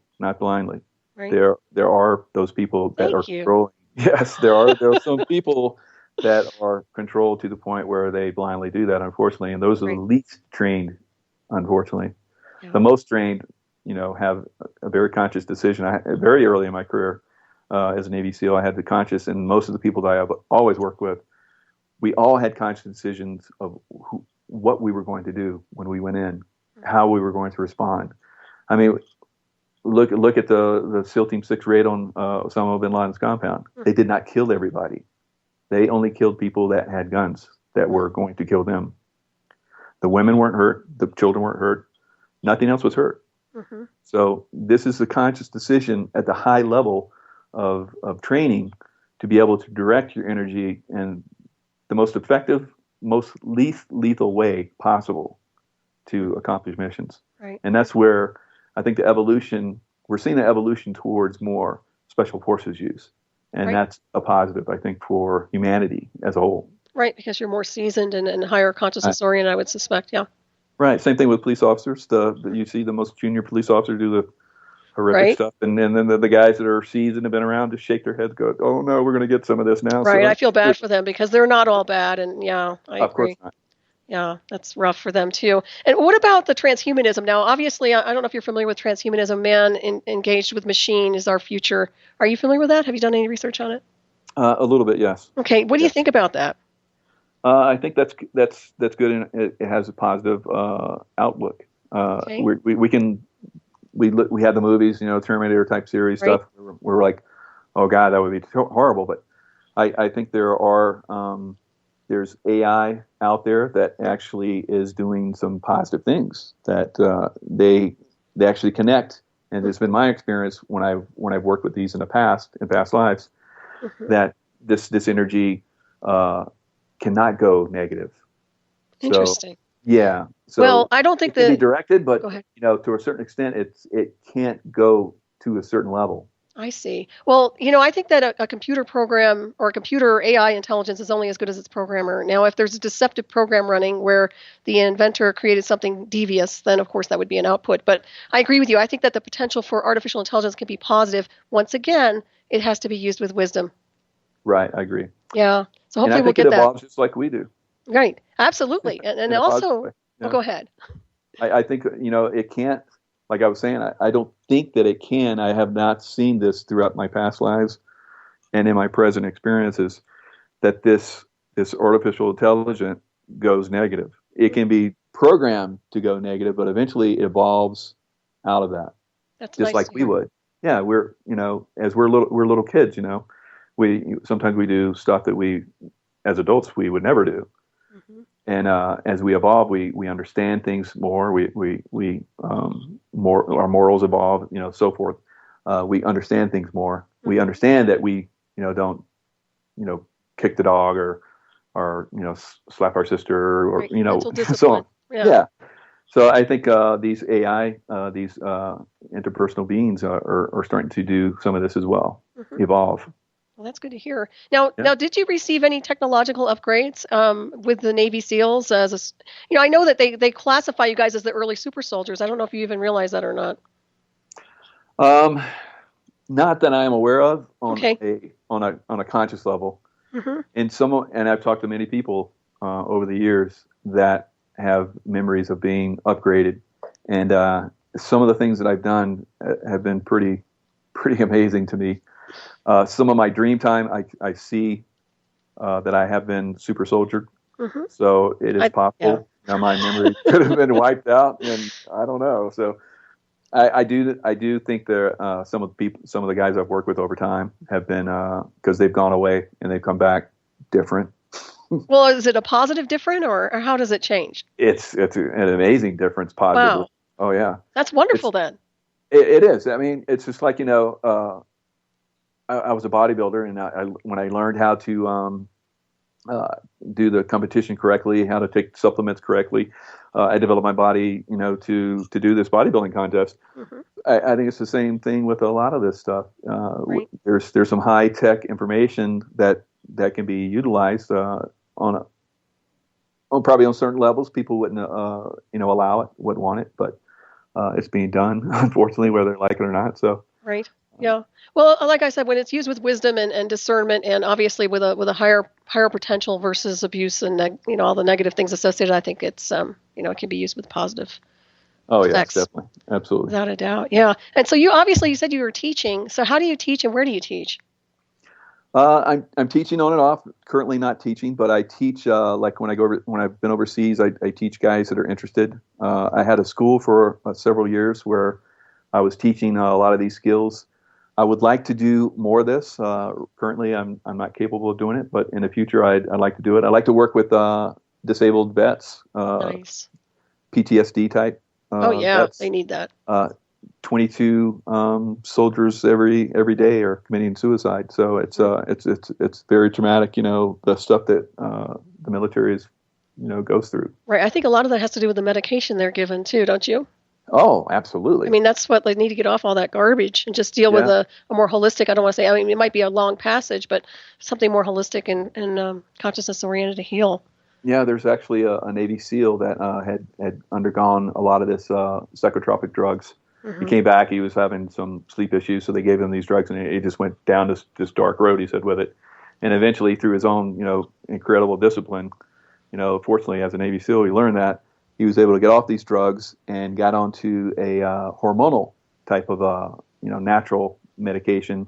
Right. There are those people that are controlling. Yes, there are some people that are controlled to the point where they blindly do that, unfortunately, and those are the least trained, unfortunately. The most trained, have a very conscious decision. Very early in my career as a Navy SEAL, I had the conscious, and most of the people that I have always worked with, we all had conscious decisions of what we were going to do when we went in, how we were going to respond. I mean, look at the SEAL Team 6 raid on Osama bin Laden's compound. They did not kill everybody. They only killed people that had guns that were going to kill them. The women weren't hurt. The children weren't hurt. Nothing else was hurt. So this is a conscious decision at the high level of training to be able to direct your energy in the most effective, most least lethal way possible to accomplish missions. Right. And that's where I think we're seeing the evolution towards more special forces use. And that's a positive, I think, for humanity as a whole. Right, because you're more seasoned and higher consciousness oriented, I would suspect, yeah. Right. Same thing with police officers. You see the most junior police officer do the horrific stuff, and then the guys that are seasoned have been around just shake their heads, go, "Oh no, we're going to get some of this now." Right. So I feel bad for them because they're not all bad, and I agree. Of course not. Yeah, that's rough for them too. And what about the transhumanism? Now, obviously, I don't know if you're familiar with transhumanism. Man engaged with machine is our future. Are you familiar with that? Have you done any research on it? A little bit, yes. Okay. What do you think about that? I think that's good, and it has a positive outlook. Okay. We had the movies, Terminator type series stuff. We're like, oh God, that would be horrible. But I think there's AI out there that actually is doing some positive things that they actually connect. And it's been my experience when I've worked with these in past lives, that this energy cannot go negative. Interesting. So, well, I don't think it can be directed, but to a certain extent, it can't go to a certain level. I see. Well, I think that a computer program or a computer AI intelligence is only as good as its programmer. Now, if there's a deceptive program running where the inventor created something devious, then of course that would be an output. But I agree with you. I think that the potential for artificial intelligence can be positive. Once again, it has to be used with wisdom. Right. I agree. Yeah. So hopefully we'll get that. It evolves just like we do. Right. Absolutely. And also, go ahead. I think, it can't, like I was saying, I don't think that it can. I have not seen this throughout my past lives and in my present experiences, that this artificial intelligence goes negative. It can be programmed to go negative, but eventually it evolves out of that. That's Just nice like to we hear. would. Yeah, as we're little kids, sometimes we do stuff that we, as adults, we would never do. Hmm. And as we evolve, we understand things more. More our morals evolve, so forth. We understand things more. We Hmm. understand that we, don't, kick the dog or slap our sister or Right. Mental so on. discipline. Yeah. Yeah. So I think these AI, these interpersonal beings are starting to do some of this as well, Hmm. evolve. Well, that's good to hear. Now, Yeah. did you receive any technological upgrades with the Navy SEALs? I know that they classify you guys as the early super soldiers. I don't know if you even realize that or not. Um, Not that I am aware of Okay. on a conscious level. Hmm. And I've talked to many people over the years that have memories of being upgraded, and some of the things that I've done have been pretty amazing to me. Some of my dream time, I see that I have been super soldier, Hmm. so it is Yeah. possible. Now my memory could have been wiped out, and I don't know. So I do think there some of the guys I've worked with over time have been because they've gone away and they've come back different. Well, is it a positive different, or how does it change? It's an amazing difference positively. Wow, Oh yeah, that's wonderful it's then. it is. I mean, it's just like I was a bodybuilder, and when I learned how to uh, do the competition correctly, how to take supplements correctly, I developed my body, to do this bodybuilding contest. Hmm. I think it's the same thing with a lot of this stuff. Right. There's some high tech information that can be utilized on a probably on certain levels. People wouldn't allow it, wouldn't want it, but it's being done unfortunately, whether they like it or not. So Right. Yeah. Well, like I said, when it's used with wisdom and discernment, and obviously with a higher potential versus abuse and all the negative things associated, I think it's it can be used with positive oh yes, effects definitely, absolutely. without a doubt. Yeah. And so you said you were teaching. So how do you teach and where do you teach? I'm teaching on and off. Currently not teaching, but I teach like when I've been overseas. I teach guys that are interested. I had a school for several years where I was teaching a lot of these skills. I would like to do more of this. Currently, I'm not capable of doing it, but in the future, I'd like to do it. I like to work with disabled vets, Nice. PTSD type Oh yeah, they vets. need that. 22 soldiers every day are committing suicide. So it's very traumatic. The stuff that the military is goes through. Right. I think a lot of that has to do with the medication they're given too, don't you? Oh, I absolutely. mean, that's what they need to get off all that garbage and just deal with Yeah. a more holistic. I don't want to say. I mean, it might be a long passage, but something more holistic and consciousness oriented to heal. Yeah, there's actually a Navy SEAL that had undergone a lot of this psychotropic drugs. He Hmm. came back. He was having some sleep issues, so they gave him these drugs, and he just went down this dark road. He said with it, and eventually, through his own incredible discipline, fortunately, as a Navy SEAL, he learned that he was able to get off these drugs and got onto a hormonal type of natural medication,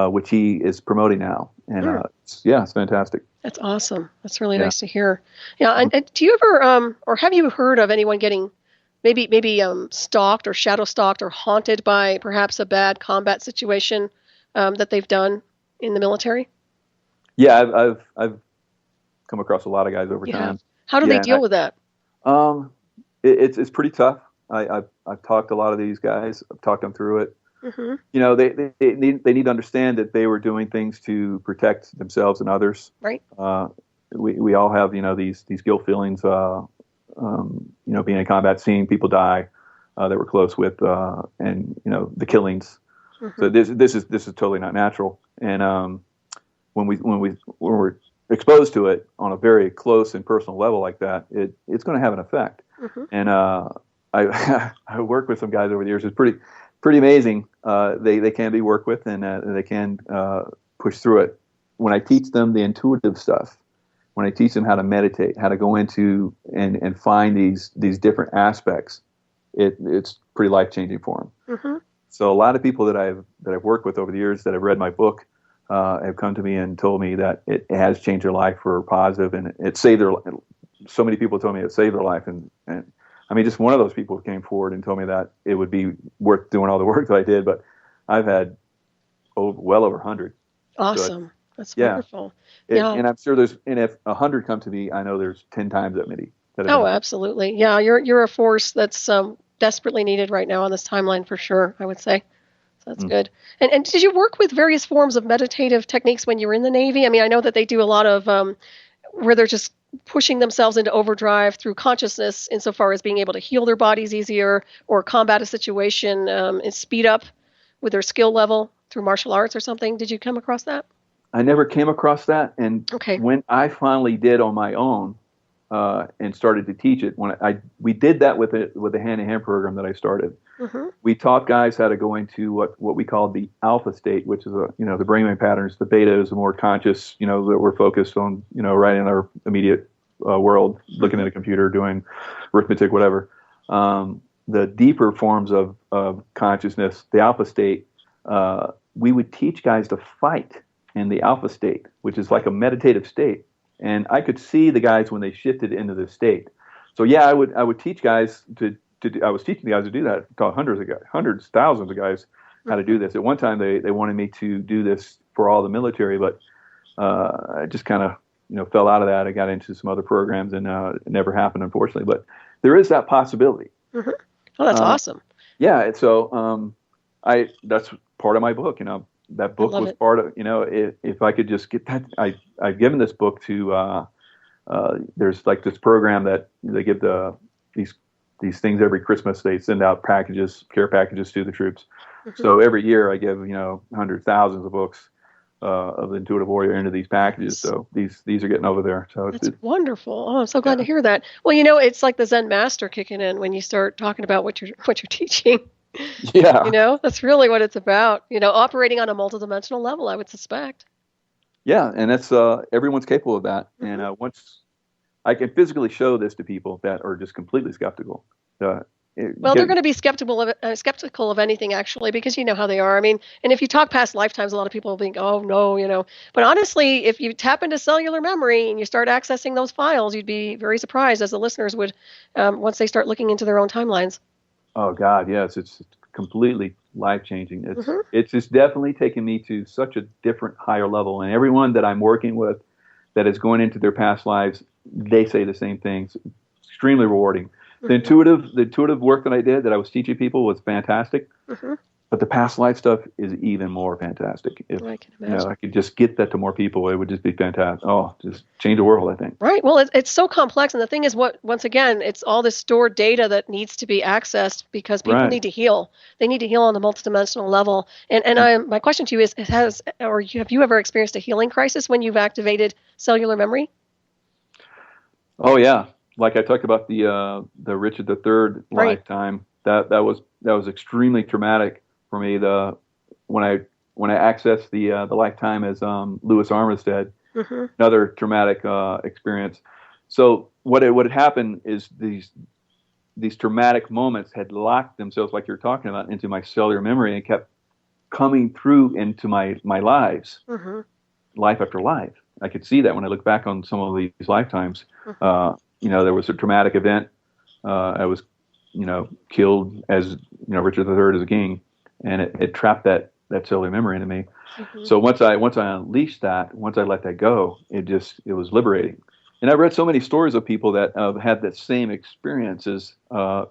which he is promoting now, and Mm, it's fantastic. that's awesome. That's really Yeah. nice to hear. Yeah. And do you ever or have you heard of anyone getting maybe stalked or shadow stalked or haunted by perhaps a bad combat situation that they've done in the military? Yeah, I've come across a lot of guys over You have. time. How do they Yeah, and deal with that? um, it's pretty tough. I've talked to a lot of these guys. I've talked them through it. Hmm. They need to understand that they were doing things to protect themselves and others. Right. We all have these guilt feelings. Being in combat, seeing people die that we're close with, and the killings. So Hmm. this is totally not natural. And when we're exposed to it on a very close and personal level like that, it's going to have an effect. Hmm. And I I worked with some guys over the years. It's pretty amazing. They can be worked with, and they can push through it. When I teach them the intuitive stuff, when I teach them how to meditate, how to go into and find these different aspects, it's pretty life changing for them. Hmm. So a lot of people that I've worked with over the years that have read my book have come to me and told me that it has changed their life for positive, and it saved so many people told me it saved their life, and I mean, just one of those people came forward and told me that it would be worth doing all the work that I did. But I've had well over 100. Awesome. So that's yeah, wonderful. Yeah. And I'm sure and if 100 come to me, I know there's 10 times that many. Oh, absolutely. Yeah, you're a force that's desperately needed right now on this timeline for sure, I would say. So that's good. And did you work with various forms of meditative techniques when you were in the Navy? I mean, I know that they do a lot of where they're just pushing themselves into overdrive through consciousness insofar as being able to heal their bodies easier or combat a situation and speed up with their skill level through martial arts or something. Did you come across that? I never came across that. And when I finally did on my own and started to teach it, we did that with a hand-to-hand program that I started. We taught guys how to go into what we call the alpha state, which is the brainwave patterns. The beta is the more conscious, that we're focused on, right in our immediate world, looking at a computer, doing arithmetic, whatever. The deeper forms of consciousness, the alpha state, we would teach guys to fight in the alpha state, which is like a meditative state. And I could see the guys when they shifted into this state. So yeah, I would teach guys I was teaching the guys to do that. Taught hundreds, thousands of guys how to do this. At one time, they wanted me to do this for all the military, but I just kind of fell out of that. I got into some other programs, and it never happened, unfortunately. But there is that possibility. Oh, that's awesome. Yeah. And so that's part of my book. That book was part of. If I could just get that, I've given this book to. There's like this program that they give these things every Christmas. They send out care packages to the troops. So every year I give, hundreds, thousands of books of the Intuitive Warrior into these packages. So these are getting over there. So it's wonderful. Oh, I'm so glad to hear that. Well, it's like the Zen master kicking in when you start talking about what you're teaching. Yeah. That's really what it's about. Operating on a multidimensional level, I would suspect. Yeah, and that's everyone's capable of that. And once I can physically show this to people that are just completely skeptical. They're going to be skeptical of anything, actually, because you know how they are. I mean, and if you talk past lifetimes, a lot of people will think, oh, no, But honestly, if you tap into cellular memory and you start accessing those files, you'd be very surprised, as the listeners would, once they start looking into their own timelines. Oh, God, yes. It's completely life-changing. It's just definitely taken me to such a different, higher level. And everyone that I'm working with that is going into their past lives, they say the same things. Extremely rewarding. The intuitive work that I did, that I was teaching people, was fantastic. But the past life stuff is even more fantastic. If I can imagine. I could just get that to more people, it would just be fantastic. Oh, just change the world, I think. Right. Well, it's so complex, and the thing is, once again, it's all this stored data that needs to be accessed because people need to heal. They need to heal on the multidimensional level. And my question to you is: have you ever experienced a healing crisis when you've activated cellular memory? Oh yeah, like I talked about the Richard III lifetime. That was extremely traumatic for me. When I accessed the lifetime as Louis Armistead, another traumatic experience. So what had happened is these traumatic moments had locked themselves, like you're talking about, into my cellular memory and kept coming through into my lives, life after life. I could see that when I look back on some of these lifetimes. There was a traumatic event. I was, killed as, Richard III as a king, and it trapped that cellular memory into me. So once I unleashed that, once I let that go, it was liberating. And I've read so many stories of people that have had that same experience as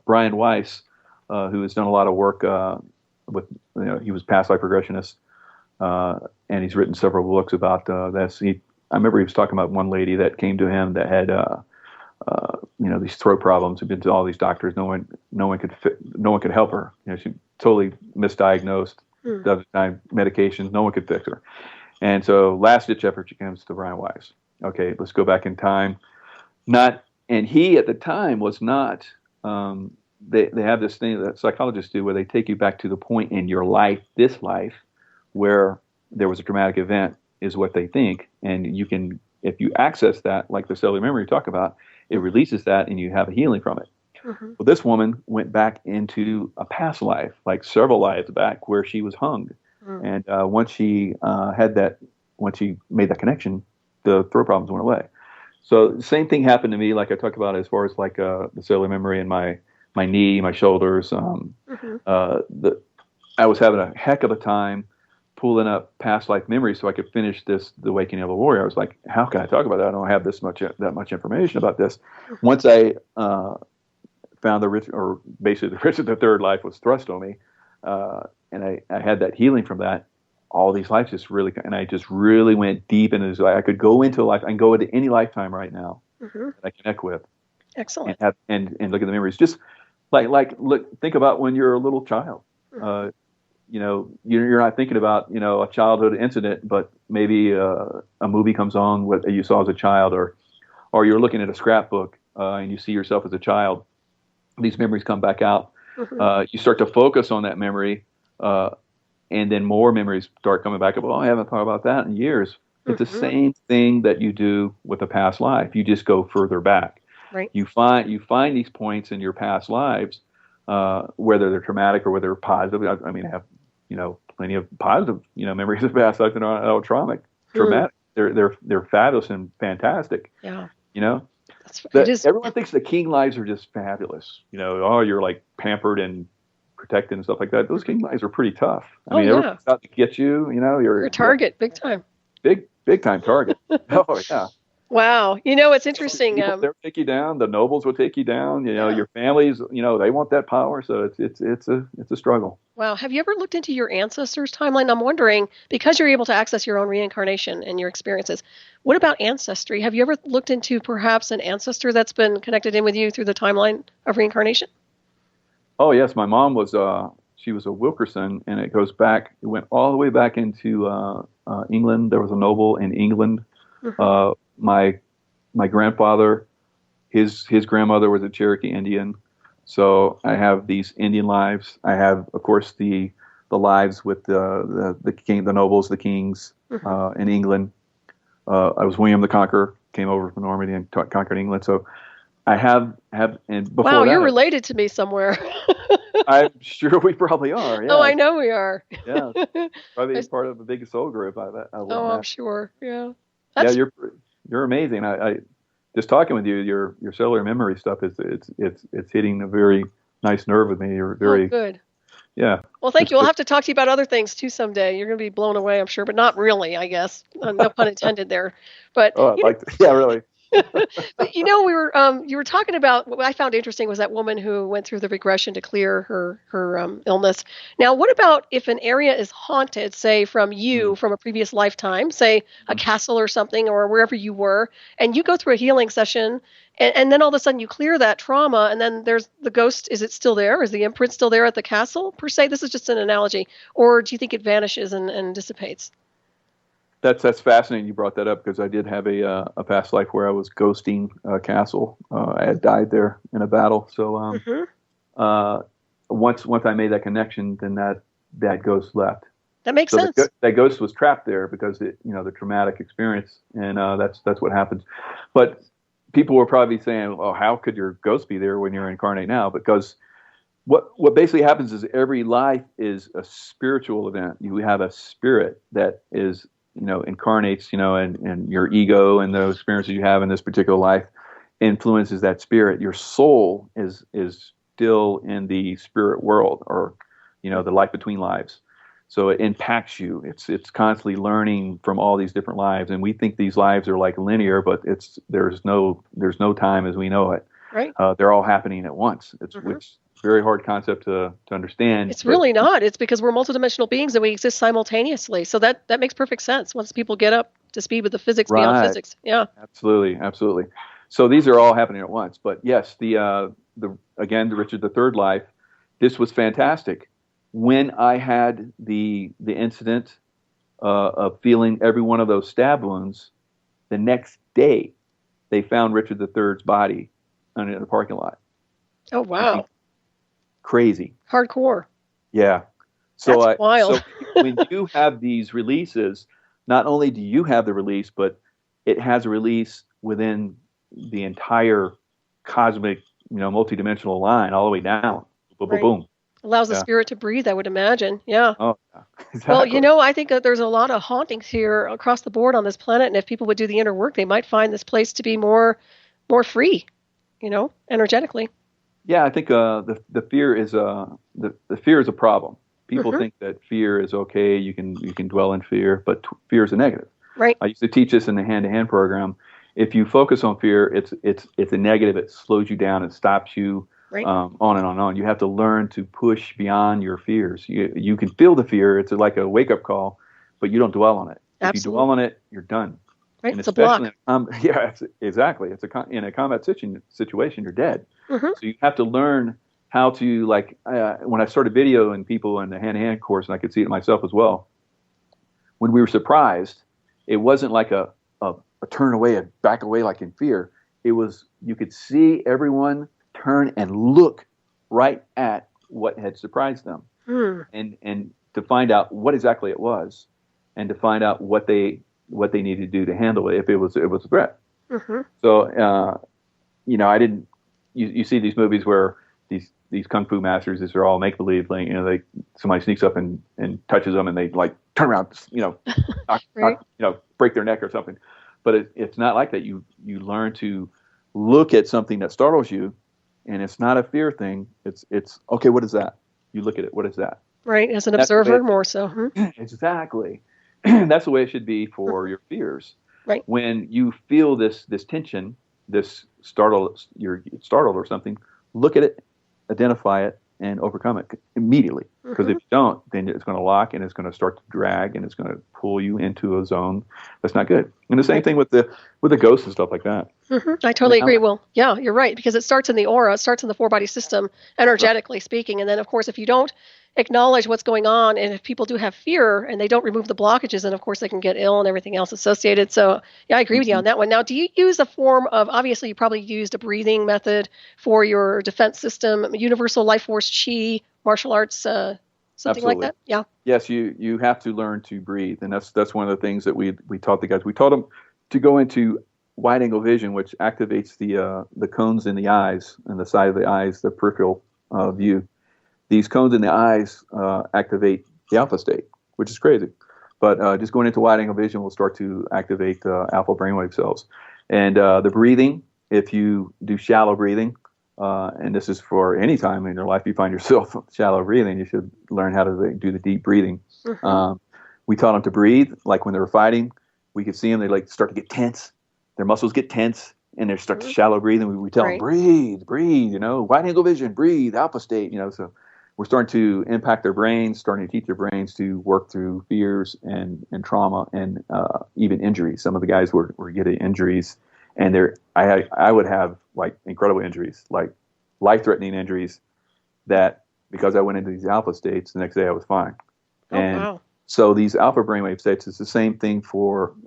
Brian Weiss, who has done a lot of work with, he was past life regressionist, and he's written several books about this. I remember he was talking about one lady that came to him that had, these throat problems. Had been to all these doctors. No one could help her. She totally misdiagnosed. Does time medications. No one could fix her. And so, last ditch effort, she comes to Brian Weiss. Okay, let's go back in time. And he at the time was not. They have this thing that psychologists do, where they take you back to the point in your life, this life, where there was a traumatic event, is what they think, and you can, if you access that, like the cellular memory you talk about, it releases that, and you have a healing from it. Well, this woman went back into a past life, like several lives back, where she was hung, and once she made that connection, the throat problems went away. So the same thing happened to me, like I talked about, as far as like the cellular memory in my knee, my shoulders. I was having a heck of a time pulling up past life memories so I could finish the Awakening of a Warrior. I was like, how can I talk about that? I don't have that much information about this. Once I found basically the Richard III life was thrust on me, and I had that healing from that. All these lives and I just really went deep into this. I could go into a life. I can go into any lifetime right now that I connect with. Excellent. And look at the memories. Just look, think about when you're a little child. You're not thinking about, a childhood incident, but maybe a movie comes on what you saw as a child, or you're looking at a scrapbook and you see yourself as a child. These memories come back out. You start to focus on that memory, and then more memories start coming back. I haven't thought about that in years. It's the same thing that you do with a past life. You just go further back. Right. You find these points in your past lives, whether they're traumatic or whether they're positive. I mean, I have plenty of positive memories of past life that are not traumatic. They're fabulous and fantastic. Yeah. Everyone thinks the king lives are just fabulous. You're like pampered and protected and stuff like that. Those king lives are pretty tough. I mean, everyone's out to get you. You're a target, big time. Big time target. Oh yeah. Wow. It's interesting. They'll take you down. The nobles will take you down. Your families, they want that power. So it's a struggle. Wow. Have you ever looked into your ancestors' timeline? I'm wondering, because you're able to access your own reincarnation and your experiences, what about ancestry? Have you ever looked into perhaps an ancestor that's been connected in with you through the timeline of reincarnation? Oh, yes. My mom was, she was a Wilkerson, and it went all the way back into England. There was a noble in England. My grandfather, his grandmother was a Cherokee Indian. So I have these Indian lives. I have, of course, the lives with the king, the nobles, the kings in England. I was William the Conqueror, came over from Normandy and conquered England. So I have, and before wow, that, you're related to me somewhere. I'm sure we probably are. Yeah. Oh, I know we are. Yeah, probably part of the biggest soul group. I'm sure. Yeah. Yeah, you're amazing. I just talking with you, your cellular memory stuff it's hitting a very nice nerve with me. You're very good. Yeah. Well, thank you. We'll have to talk to you about other things too someday. You're going to be blown away, I'm sure, but not really, I guess. No pun intended there. But yeah, really. But we were you were talking about what I found interesting was that woman who went through the regression to clear her illness. Now, what about if an area is haunted, say from a previous lifetime, say a castle or something, or wherever you were, and you go through a healing session, and then all of a sudden you clear that trauma, and then there's the ghost. Is it still there? Is the imprint still there at the castle per se? This is just an analogy, or do you think it vanishes and dissipates? That's fascinating. You brought that up because I did have a past life where I was ghosting a castle. I had died there in a battle. So once I made that connection, then that ghost left. That makes sense. That ghost was trapped there because the traumatic experience, and that's what happens. But people were probably saying, "Oh, how could your ghost be there when you're incarnate now?" Because what basically happens is every life is a spiritual event. You have a spirit that is incarnates, and your ego and those experiences you have in this particular life influences that spirit. Your soul is still in the spirit world, or, the life between lives. So it impacts you. It's constantly learning from all these different lives. And we think these lives are like linear, but there's no time as we know it. Right. They're all happening at once. Which very hard concept to understand. It's really not. It's because we're multidimensional beings and we exist simultaneously. So that makes perfect sense once people get up to speed with the physics beyond physics. Yeah. Absolutely. So these are all happening at once. But yes, the Richard III life, this was fantastic. When I had the incident of feeling every one of those stab wounds, the next day they found Richard III's body in the parking lot. Oh wow. Crazy. Hardcore. Yeah. So that's wild. So when you have these releases, not only do you have the release, but it has a release within the entire cosmic, multidimensional line all the way down. Boom, boom, boom. Allows the Yeah. spirit to breathe, I would imagine. Yeah. Oh, yeah. Well, Exactly. I think that there's a lot of hauntings here across the board on this planet, and if people would do the inner work, they might find this place to be more free, energetically. Yeah, I think the fear is the fear is a problem. People Hmm. think that fear is okay. You can dwell in fear, but fear is a negative. Right. I used to teach this in the hand-to-hand program. If you focus on fear, it's a negative. It slows you down. It stops you. Right. On and on and on. You have to learn to push beyond your fears. You can feel the fear. It's like a wake-up call, but you don't dwell on it. If you dwell Absolutely. on it, you're done. Right. And It's a especially block. yeah, exactly. In a combat situation, you're dead. Hmm. So you have to learn how to when I started videoing people in the hand-to-hand course, and I could see it myself as well. When we were surprised, it wasn't like a turn away and back away like in fear. It was you could see everyone turn and look right at what had surprised them, Mm. and to find out what exactly it was, and to find out what they needed to do to handle it if it was a threat. Hmm. So I didn't. You see these movies where these kung fu masters, these are all make believe. Somebody sneaks up and touches them, and they like turn around, Right. break their neck or something. But it's not like that. You learn to look at something that startles you, and it's not a fear thing. It's okay. What is that? You look at it. What is that? Right. As an That's the way observer, more so. Hmm. exactly. That's the way it should be for your fears. Right. When you feel this tension, this you're startled or something, look at it, identify it, and overcome it immediately. Because if Hmm. you don't, then it's going to lock and it's going to start to drag and it's going to pull you into a zone that's not good. And the same Right. thing with the ghosts and stuff like that. I I mean, totally agree. Well, yeah, you're right, because it starts in the aura, it starts in the four body system, energetically speaking. And then, of course, if you don't acknowledge what's going on, and if people do have fear and they don't remove the blockages, then, of course, they can get ill and everything else associated. So, yeah, I agree with you Mhm. on that one. Now, do you use a form of, obviously, you probably used a breathing method for your defense system, universal life force chi, martial arts, something like Absolutely. that? Yeah. Yes, you have to learn to breathe, and that's one of the things that we taught the guys. We taught them to go into wide angle vision, which activates the cones in the eyes and the side of the eyes, the peripheral view. These cones in the eyes activate the alpha state, which is crazy. But just going into wide angle vision will start to activate alpha brainwave cells, and the breathing. If you do shallow breathing, and this is for any time in your life you find yourself shallow breathing, you should learn how to do the deep breathing. Hmm. Um, we taught them to breathe, like when they were fighting. We could see them; they like start to get tense. Their muscles get tense, and they start to shallow breathe. And we tell them, Right. breathe, breathe. Wide angle vision, breathe, alpha state. So we're starting to impact their brains, starting to teach their brains to work through fears and trauma and even injuries. Some of the guys were getting injuries, and I would have like incredible injuries, like life-threatening injuries that because I went into these alpha states, the next day I was fine. Oh, And wow. so these alpha brainwave states is the same thing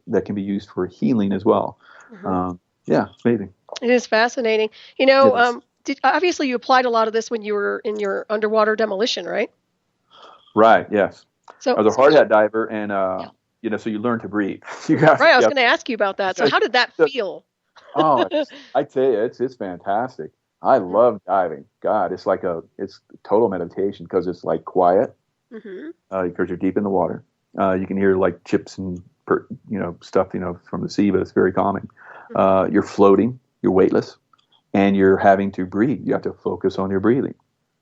that can be used for healing as well. Hmm. Yeah, it's amazing. It is fascinating. It is. Obviously, you applied a lot of this when you were in your underwater demolition, right? Right. Yes. I So, was a hard hat diver, and yeah. so you learn to breathe. you have, Right, I was you going to ask you about that. So, how did that have, feel? oh, I tell you, it's fantastic. I love diving. God, it's total meditation because it's like quiet Mm-hmm. because you're deep in the water. You can hear like chips and stuff from the sea, but it's very calming. You're floating, you're weightless, and you're having to breathe. You have to focus on your breathing.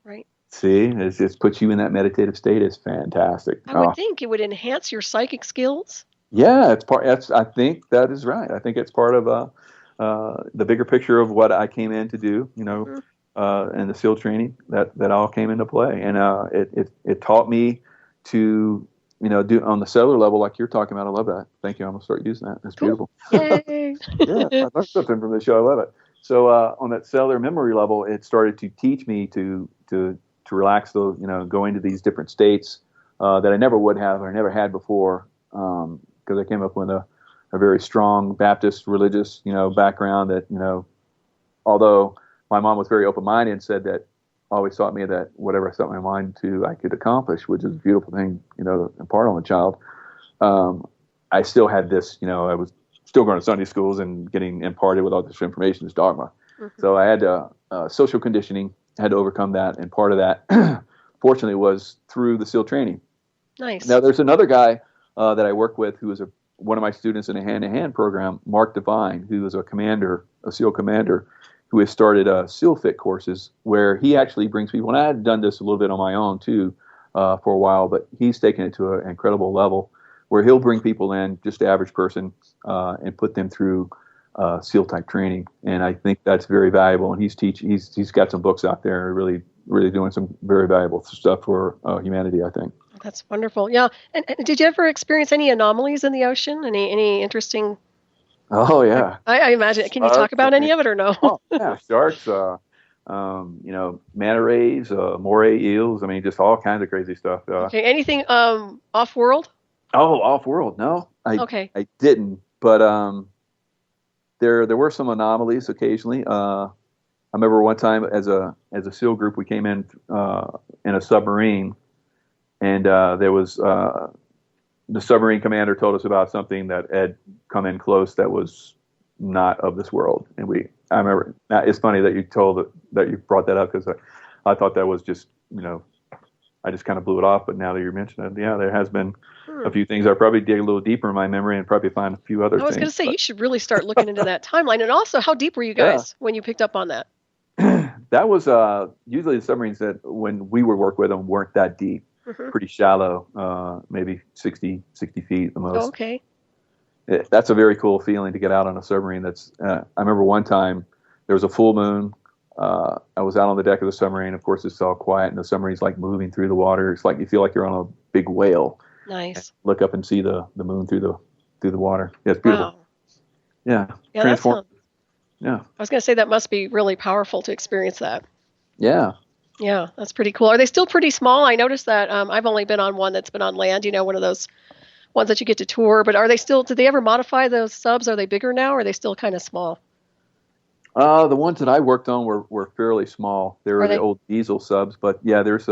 Right. See, it just puts you in that meditative state. It's fantastic. I would think it would enhance your psychic skills. Yeah, it's part. I think that is right. I think it's part of the bigger picture of what I came in to do. Mm-hmm. And the SEAL training that all came into play, and it taught me to do on the cellular level like you're talking about. I love that. Thank you. I'm gonna start using that. That's Cool. beautiful. Yay. Yeah, I learned something from the show. I love it. So on that cellular memory level, it started to teach me to relax. Go into these different states that I never would have or never had before. Because I came up with a very strong Baptist religious, background that, although my mom was very open-minded and said that, always taught me that whatever I set my mind to, I could accomplish, which is a beautiful thing, to impart on a child. I still had this, I was still going to Sunday schools and getting imparted with all this information, this dogma. Mm-hmm. So I had social conditioning, had to overcome that. And part of that fortunately, was through the SEAL training. Nice. Now, there's another guy that I work with who was one of my students in a hand-to-hand program, Mark Devine, who is a SEAL commander, who has started SEAL Fit courses where he actually brings people, and I had done this a little bit on my own too for a while, but he's taken it to an incredible level where he'll bring people in, just the average person, and put them through SEAL type training. And I think that's very valuable. And he's got some books out there, really doing some very valuable stuff for humanity, I think. That's wonderful. Yeah. And did you ever experience any anomalies in the ocean? Any interesting? Oh yeah. I imagine. Can you talk about any of it or no? Oh yeah, sharks. Manta rays, moray eels. I mean, just all kinds of crazy stuff. Okay. Anything off world? Oh, off world? No, I didn't. But there were some anomalies occasionally. I remember one time as a SEAL group, we came in a submarine. And there was the submarine commander told us about something that had come in close that was not of this world. And I remember. Now, it's funny that you brought that up because I thought that was just I just kind of blew it off. But now that you mentioned it, yeah, there has been a few things. I'll probably dig a little deeper in my memory and probably find a few other things. I was going to say you should really start looking into that timeline. And also, how deep were you guys when you picked up on that? That was usually the submarines that when we would work with them weren't that deep. Pretty shallow, maybe 60 feet at the most. Oh, okay. That's a very cool feeling to get out on a submarine. I remember one time there was a full moon. I was out on the deck of the submarine. Of course, it's all quiet, and the submarine's like moving through the water. It's like you feel like you're on a big whale. Nice. Look up and see the moon through the water. Yeah, it's beautiful. Wow. Yeah. Transform. Yeah. I was going to say that must be really powerful to experience that. Yeah. Yeah, that's pretty cool. Are they still pretty small? I noticed that I've only been on one that's been on land, one of those ones that you get to tour. But did they ever modify those subs? Are they bigger now, or are they still kind of small? The ones that I worked on were fairly small. They were the old diesel subs. But yeah, there's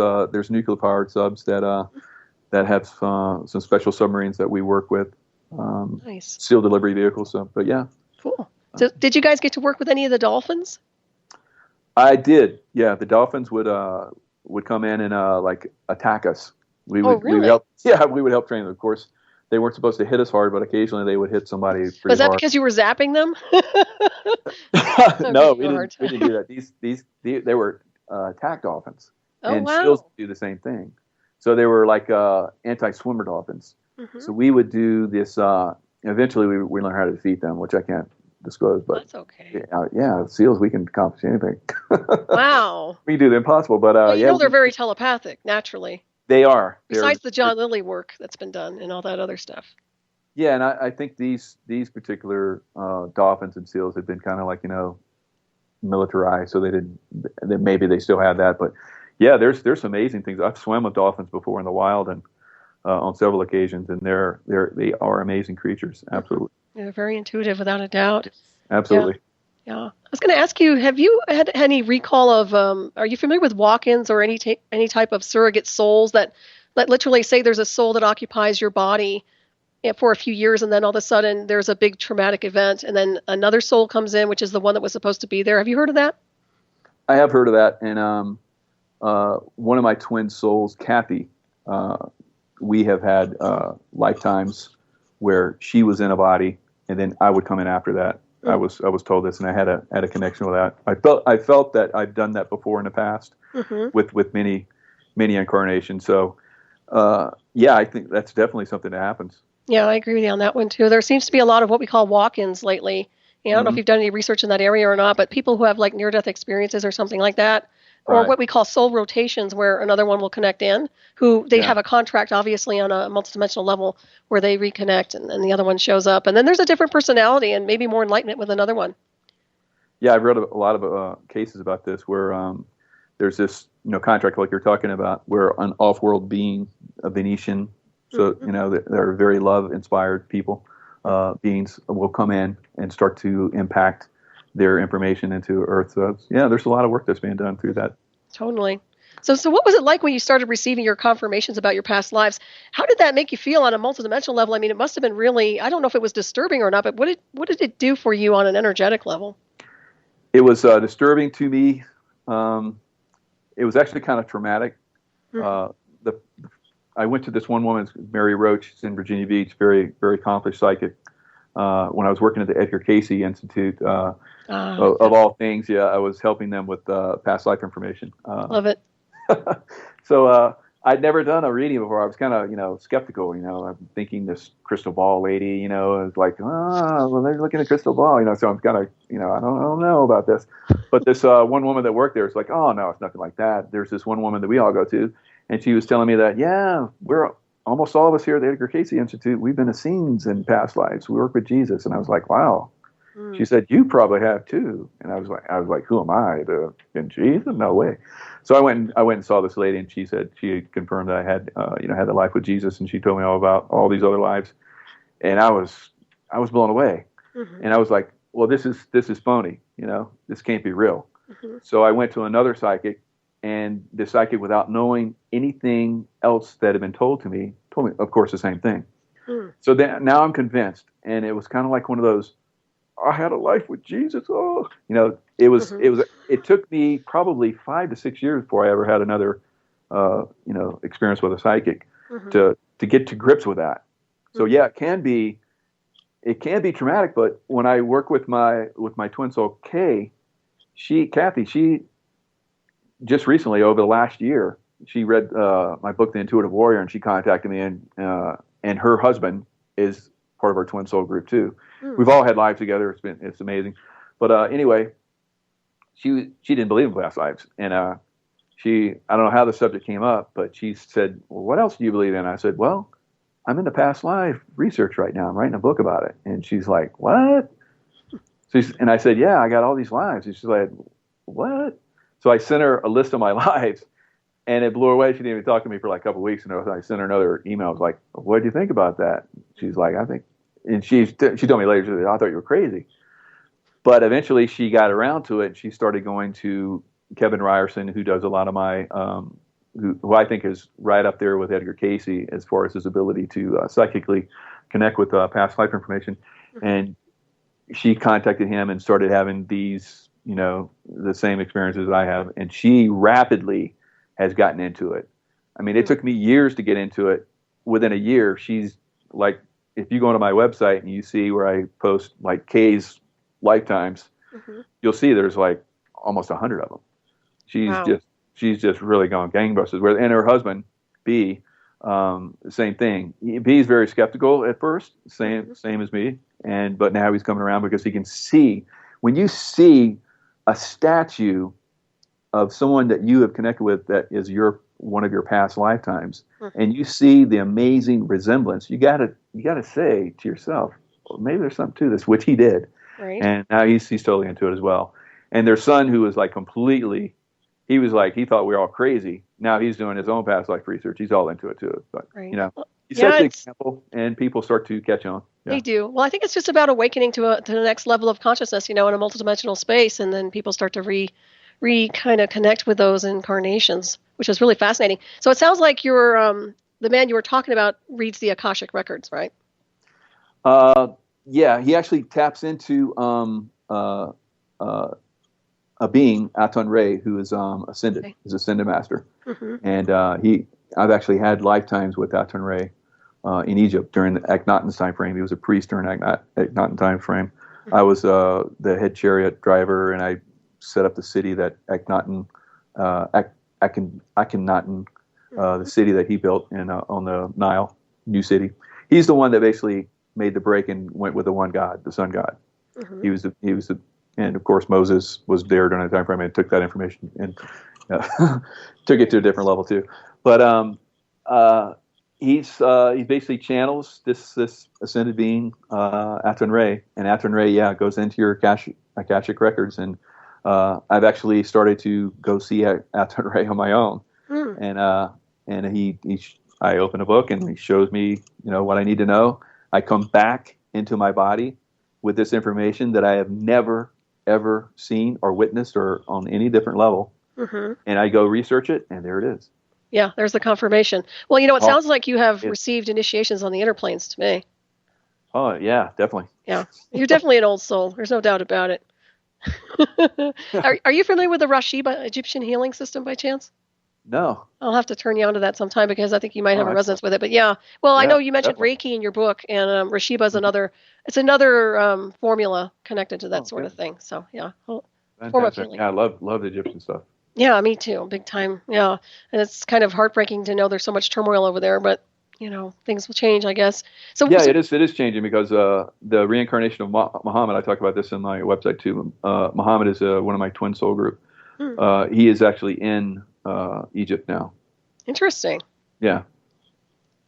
nuclear powered subs that have some special submarines that we work with. Nice. SEAL delivery vehicles. But yeah. Cool. So did you guys get to work with any of the dolphins? I did. Yeah, the dolphins would come in and attack us. We would help. Yeah, we would help train them. Of course, they weren't supposed to hit us hard, but occasionally they would hit somebody pretty hard. Was that because you were zapping them? No, we didn't do that. They were attack dolphins, and SEALs do the same thing. So they were like anti-swimmer dolphins. Mm-hmm. So we would do this. Eventually, we learned how to defeat them, which I can't disclose, but that's okay. Yeah, SEALs, we can accomplish anything. Wow. We do the impossible, but they're very telepathic naturally. They are. Besides the John Lilly work that's been done and all that other stuff. Yeah, and I think these particular dolphins and SEALs had been kind of like militarized, so maybe they still have that, but yeah, there's some amazing things. I've swam with dolphins before in the wild and on several occasions, and they are amazing creatures. Absolutely. They're very intuitive, without a doubt. Absolutely. Yeah. I was going to ask you, have you had any recall of, are you familiar with walk-ins or any type of surrogate souls that literally say there's a soul that occupies your body for a few years, and then all of a sudden there's a big traumatic event, and then another soul comes in, which is the one that was supposed to be there. Have you heard of that? I have heard of that, and one of my twin souls, Kathy, we have had lifetimes where she was in a body, and then I would come in after that. I was told this, and I had a connection with that. I felt that I've done that before in the past with many incarnations. So I think that's definitely something that happens. Yeah, I agree with you on that one too. There seems to be a lot of what we call walk-ins lately. I don't know if you've done any research in that area or not, but people who have like near-death experiences or something like that, or what we call soul rotations, where another one will connect in, who they have a contract, obviously, on a multidimensional level where they reconnect and the other one shows up. And then there's a different personality and maybe more enlightenment with another one. Yeah, I've read a lot of cases about this where there's this contract like you're talking about where an off-world being, a Venetian, so they're very love-inspired people, beings will come in and start to impact their information into Earth. So there's a lot of work that's being done through that. Totally. So what was it like when you started receiving your confirmations about your past lives? How did that make you feel on a multidimensional level? I mean, it must have been really, I don't know if it was disturbing or not, but what did it do for you on an energetic level? It was disturbing to me. It was actually kind of traumatic Mm-hmm. The I went to this one woman, Mary Roach, she's in Virginia Beach, very, very accomplished psychic. When I was working at the Edgar Cayce Institute, of all things, yeah, I was helping them with past life information. Love it. So I'd never done a reading before. I was kind of, skeptical. I'm thinking this crystal ball lady, is like, well, they're looking at crystal ball, So I'm kind of, I don't know about this. But this one woman that worked there was like, oh no, it's nothing like that. There's this one woman that we all go to, and she was telling me that, yeah, we're almost all of us here at the Edgar Cayce Institute. We've been Essenes in past lives. We work with Jesus, and I was like, wow. She said, you probably have too. And I was like, who am I? In Jesus? No way. So I went and saw this lady, and she said she confirmed that I had, had a life with Jesus, and she told me all about all these other lives, and I was blown away, and I was like, well, this is phony, this can't be real. So I went to another psychic, and the psychic, without knowing anything else that had been told me, of course, the same thing. So then now I'm convinced, and it was kind of like one of those, I had a life with Jesus. Oh, it took me probably 5 to 6 years before I ever had another, experience with a psychic to get to grips with that. So yeah, it can be traumatic, but when I work with my twin soul Kay, Kathy, she just recently, over the last year, she read my book, The Intuitive Warrior, and she contacted me, and her husband is part of our twin soul group too. We've all had lives together. It's amazing. But anyway, she didn't believe in past lives, and I don't know how the subject came up, but she said, well, what else do you believe in? I said, well, I'm into past life research right now. I'm writing a book about it. And she's like, what? And I said, yeah, I got all these lives. And she's like, what? So I sent her a list of my lives, and it blew her away. She didn't even talk to me for like a couple of weeks. And I sent her another email. I was like, what do you think about that? She's like, and she told me later, she said, I thought you were crazy. But eventually she got around to it. She started going to Kevin Ryerson, who does a lot of my, who I think is right up there with Edgar Cayce as far as his ability to psychically connect with past life information. And she contacted him and started having these, the same experiences I have. And she rapidly has gotten into it. I mean, it took me years to get into it. Within a year, she's like, if you go to my website and you see where I post like Kay's lifetimes, you'll see there's like almost 100 of them. She's just really going gangbusters. And her husband, B, same thing. B is very skeptical at first, same as me, but now he's coming around because he can see, when you see a statue of someone that you have connected with that is one of your past lifetimes, and you see the amazing resemblance, you gotta say to yourself, well, maybe there's something to this, which he did. Right. And now he's totally into it as well. And their son, who was like completely, he thought we were all crazy. Now he's doing his own past life research. He's all into it too. But you set the example, and people start to catch on. Yeah. They do. Well, I think it's just about awakening to the next level of consciousness, in a multidimensional space, and then people start to kind of connect with those incarnations, which is really fascinating. So it sounds like you're the man you were talking about reads the Akashic records, right? Yeah, he actually taps into a being, Aton Ray, who is ascended. Okay. He's ascended master, and I've actually had lifetimes with Aton Ray in Egypt during the Akhenaten's time frame. He was a priest during Akhenaten time frame. I was the head chariot driver, and I set up the city that Akhenaten, the city that he built on the Nile, New City. He's the one that basically made the break and went with the one God, the Sun God. He was and of course Moses was there during that time frame and took that information and took it to a different level too. But he basically channels this ascended being, Aton Ray, and Aton Ray, goes into your Akashic records, and I've actually started to go see Aton Ray on my own, and I open a book and he shows me, what I need to know. I come back into my body with this information that I have never ever seen or witnessed or on any different level, and I go research it, and there it is. Yeah, there's the confirmation. Well, it sounds like you have received initiations on the inner planes to me. Oh, yeah, definitely. Yeah, you're definitely an old soul. There's no doubt about it. Are you familiar with the Rashiba Egyptian healing system by chance? No. I'll have to turn you onto that sometime because I think you might have a resonance with it. But well, I Yeah, know you mentioned definitely. Reiki in your book, and Rashiba is another formula connected to that Oh, sort good. of thing. So yeah, form of Fantastic. healing. Yeah, I love the Egyptian stuff. Yeah, me too, big time. Yeah, and it's kind of heartbreaking to know there's so much turmoil over there, but things will change, I guess. So, Yeah, so it is changing because the reincarnation of Muhammad. I talk about this in my website too. Muhammad is one of my twin soul group. hmm, He is actually in Egypt now. interesting. Yeah.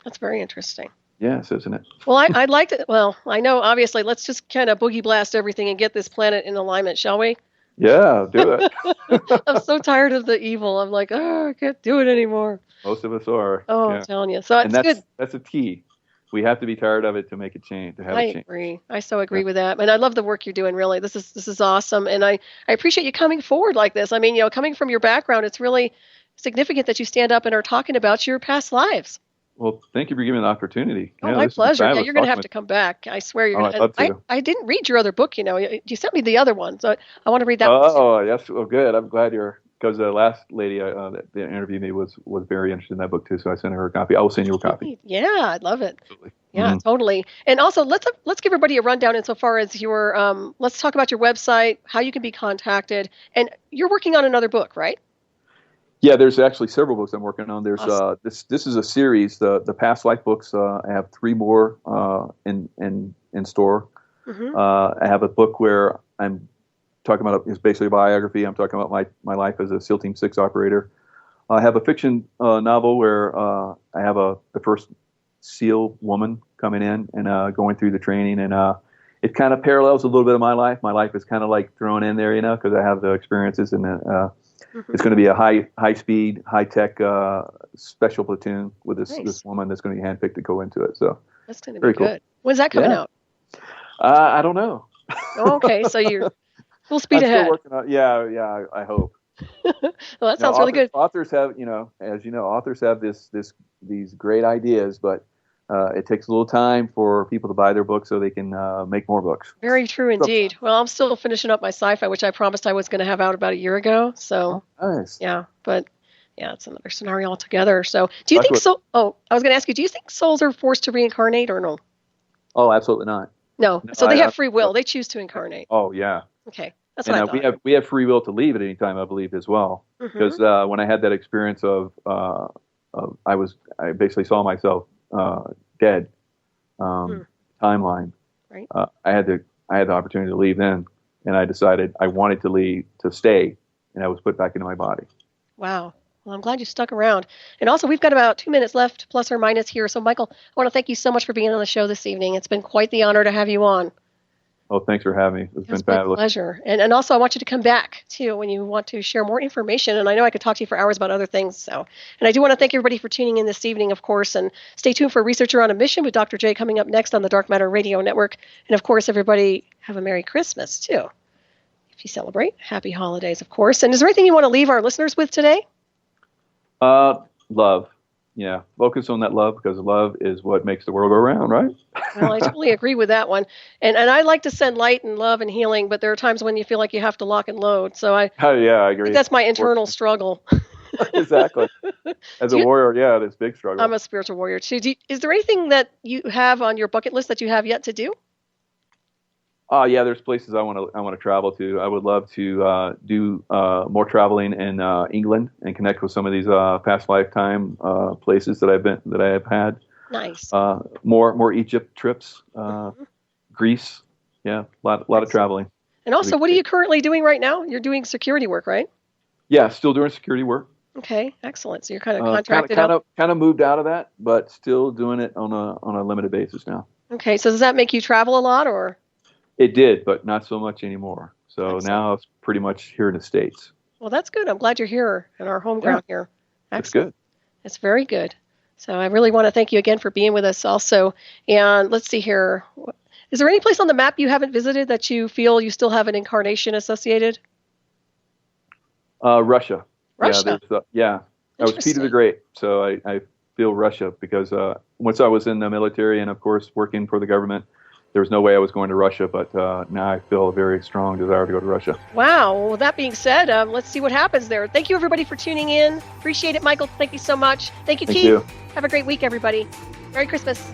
That's very interesting. Yes, isn't it? Well, I'd like to. Well, I know, obviously, let's just kind of boogie blast everything and get this planet in alignment, shall we? Yeah, do it. I'm so tired of the evil. I'm like, oh, I can't do it anymore. Most of us are. Oh, I'm Yeah, telling you. So and it's good. that's a key. We have to be tired of it to make it change, to have I it change. agree. I so Yeah. agree with that. And I love the work you're doing, really. This is awesome. And I appreciate you coming forward like this. I mean, coming from your background, it's really significant that you stand up and are talking about your past lives. Well, thank you for giving me the opportunity. Oh, Yeah, my this has been pleasure. Yeah, fabulous you're going to talking have with to come back. I swear you're you. Oh, going I'd to. love to. I didn't read your other book. You sent me the other one, so I want to read that one too. Oh, yes. Well, good. I'm glad because the last lady that interviewed me was very interested in that book too. So I sent her a copy. I will send you a copy. Yeah, I love it. Absolutely. Yeah, totally. And also, let's give everybody a rundown insofar as your let's talk about your website, how you can be contacted, and you're working on another book, right? Yeah, there's actually several books I'm working on. There's Awesome. this is a series. The past life books. I have three more in store. Hmm. I have a book where I'm talking about it's basically a biography. I'm talking about my life as a SEAL Team 6 operator. I have a fiction novel where I have the first SEAL woman coming in and going through the training, and it kind of parallels a little bit of my life. My life is kind of like thrown in there, because I have the experiences, and it's going to be a high speed, high tech special platoon with Nice. this woman that's going to be handpicked to go into it. So That's going to be very good. cool. When's that coming Yeah. out? I don't know. Oh, okay, so you're full speed I'm ahead. still working on. Yeah. I hope. Well, that sounds really good. Authors have, as you know, authors have these great ideas, but it takes a little time for people to buy their books so they can make more books. Very true indeed. Well, I'm still finishing up my sci-fi, which I promised I was going to have out about a year ago. So, Nice. yeah, but yeah, it's another scenario altogether. So, do you think so? Oh, I was going to ask you, do you think souls are forced to reincarnate or no? Oh, absolutely not. No. So they have free will. They choose to incarnate. Oh, yeah. Okay. That's what I thought. We have free will to leave at any time, I believe, as well. Because when I had that experience of I basically saw myself dead, timeline. Right. I had the opportunity to leave then, and I decided I wanted to leave to stay, and I was put back into my body. Wow. Well, I'm glad you stuck around. And also, we've got about 2 minutes left, plus or minus here. So, Michael, I want to thank you so much for being on the show this evening. It's been quite the honor to have you on. Oh, thanks for having me. It's been fabulous. My pleasure. And also, I want you to come back, too, when you want to share more information. And I know I could talk to you for hours about other things. So, and I do want to thank everybody for tuning in this evening, of course. And stay tuned for Researcher on a Mission with Dr. J coming up next on the Dark Matter Radio Network. And, of course, everybody have a Merry Christmas, too. If you celebrate, happy holidays, of course. And is there anything you want to leave our listeners with today? Love. Yeah, focus on that love, because love is what makes the world go round, right? Well, I totally agree with that one. And I like to send light and love and healing, but there are times when you feel like you have to lock and load. So I agree. think that's my internal struggle. Exactly. As a warrior, yeah, there's big struggle. I'm a spiritual warrior too. Is there anything that you have on your bucket list that you have yet to do? Yeah, there's places I want to travel to. I would love to do more traveling in England and connect with some of these past lifetime places that I have had. Nice. More Egypt trips, Greece. Yeah, a lot of traveling. And also, what are you currently doing right now? You're doing security work, right? Yeah, still doing security work. Okay, excellent. So you're kind of contracted kind of moved out of that, but still doing it on a limited basis now. Okay, so does that make you travel a lot, or? It did, but not so much anymore. So Excellent. Now it's pretty much here in the States. Well, that's good. I'm glad you're here in our home ground here. Excellent. That's good. That's very good. So I really want to thank you again for being with us also. And let's see here. Is there any place on the map you haven't visited that you feel you still have an incarnation associated? Russia. Russia? Yeah. I was Peter the Great, so I feel Russia because once I was in the military and, of course, working for the government, there was no way I was going to Russia, but now I feel a very strong desire to go to Russia. Wow. Well, with that being said, let's see what happens there. Thank you, everybody, for tuning in. Appreciate it, Michael. Thank you so much. Thank you, Keith. You. Have a great week, everybody. Merry Christmas.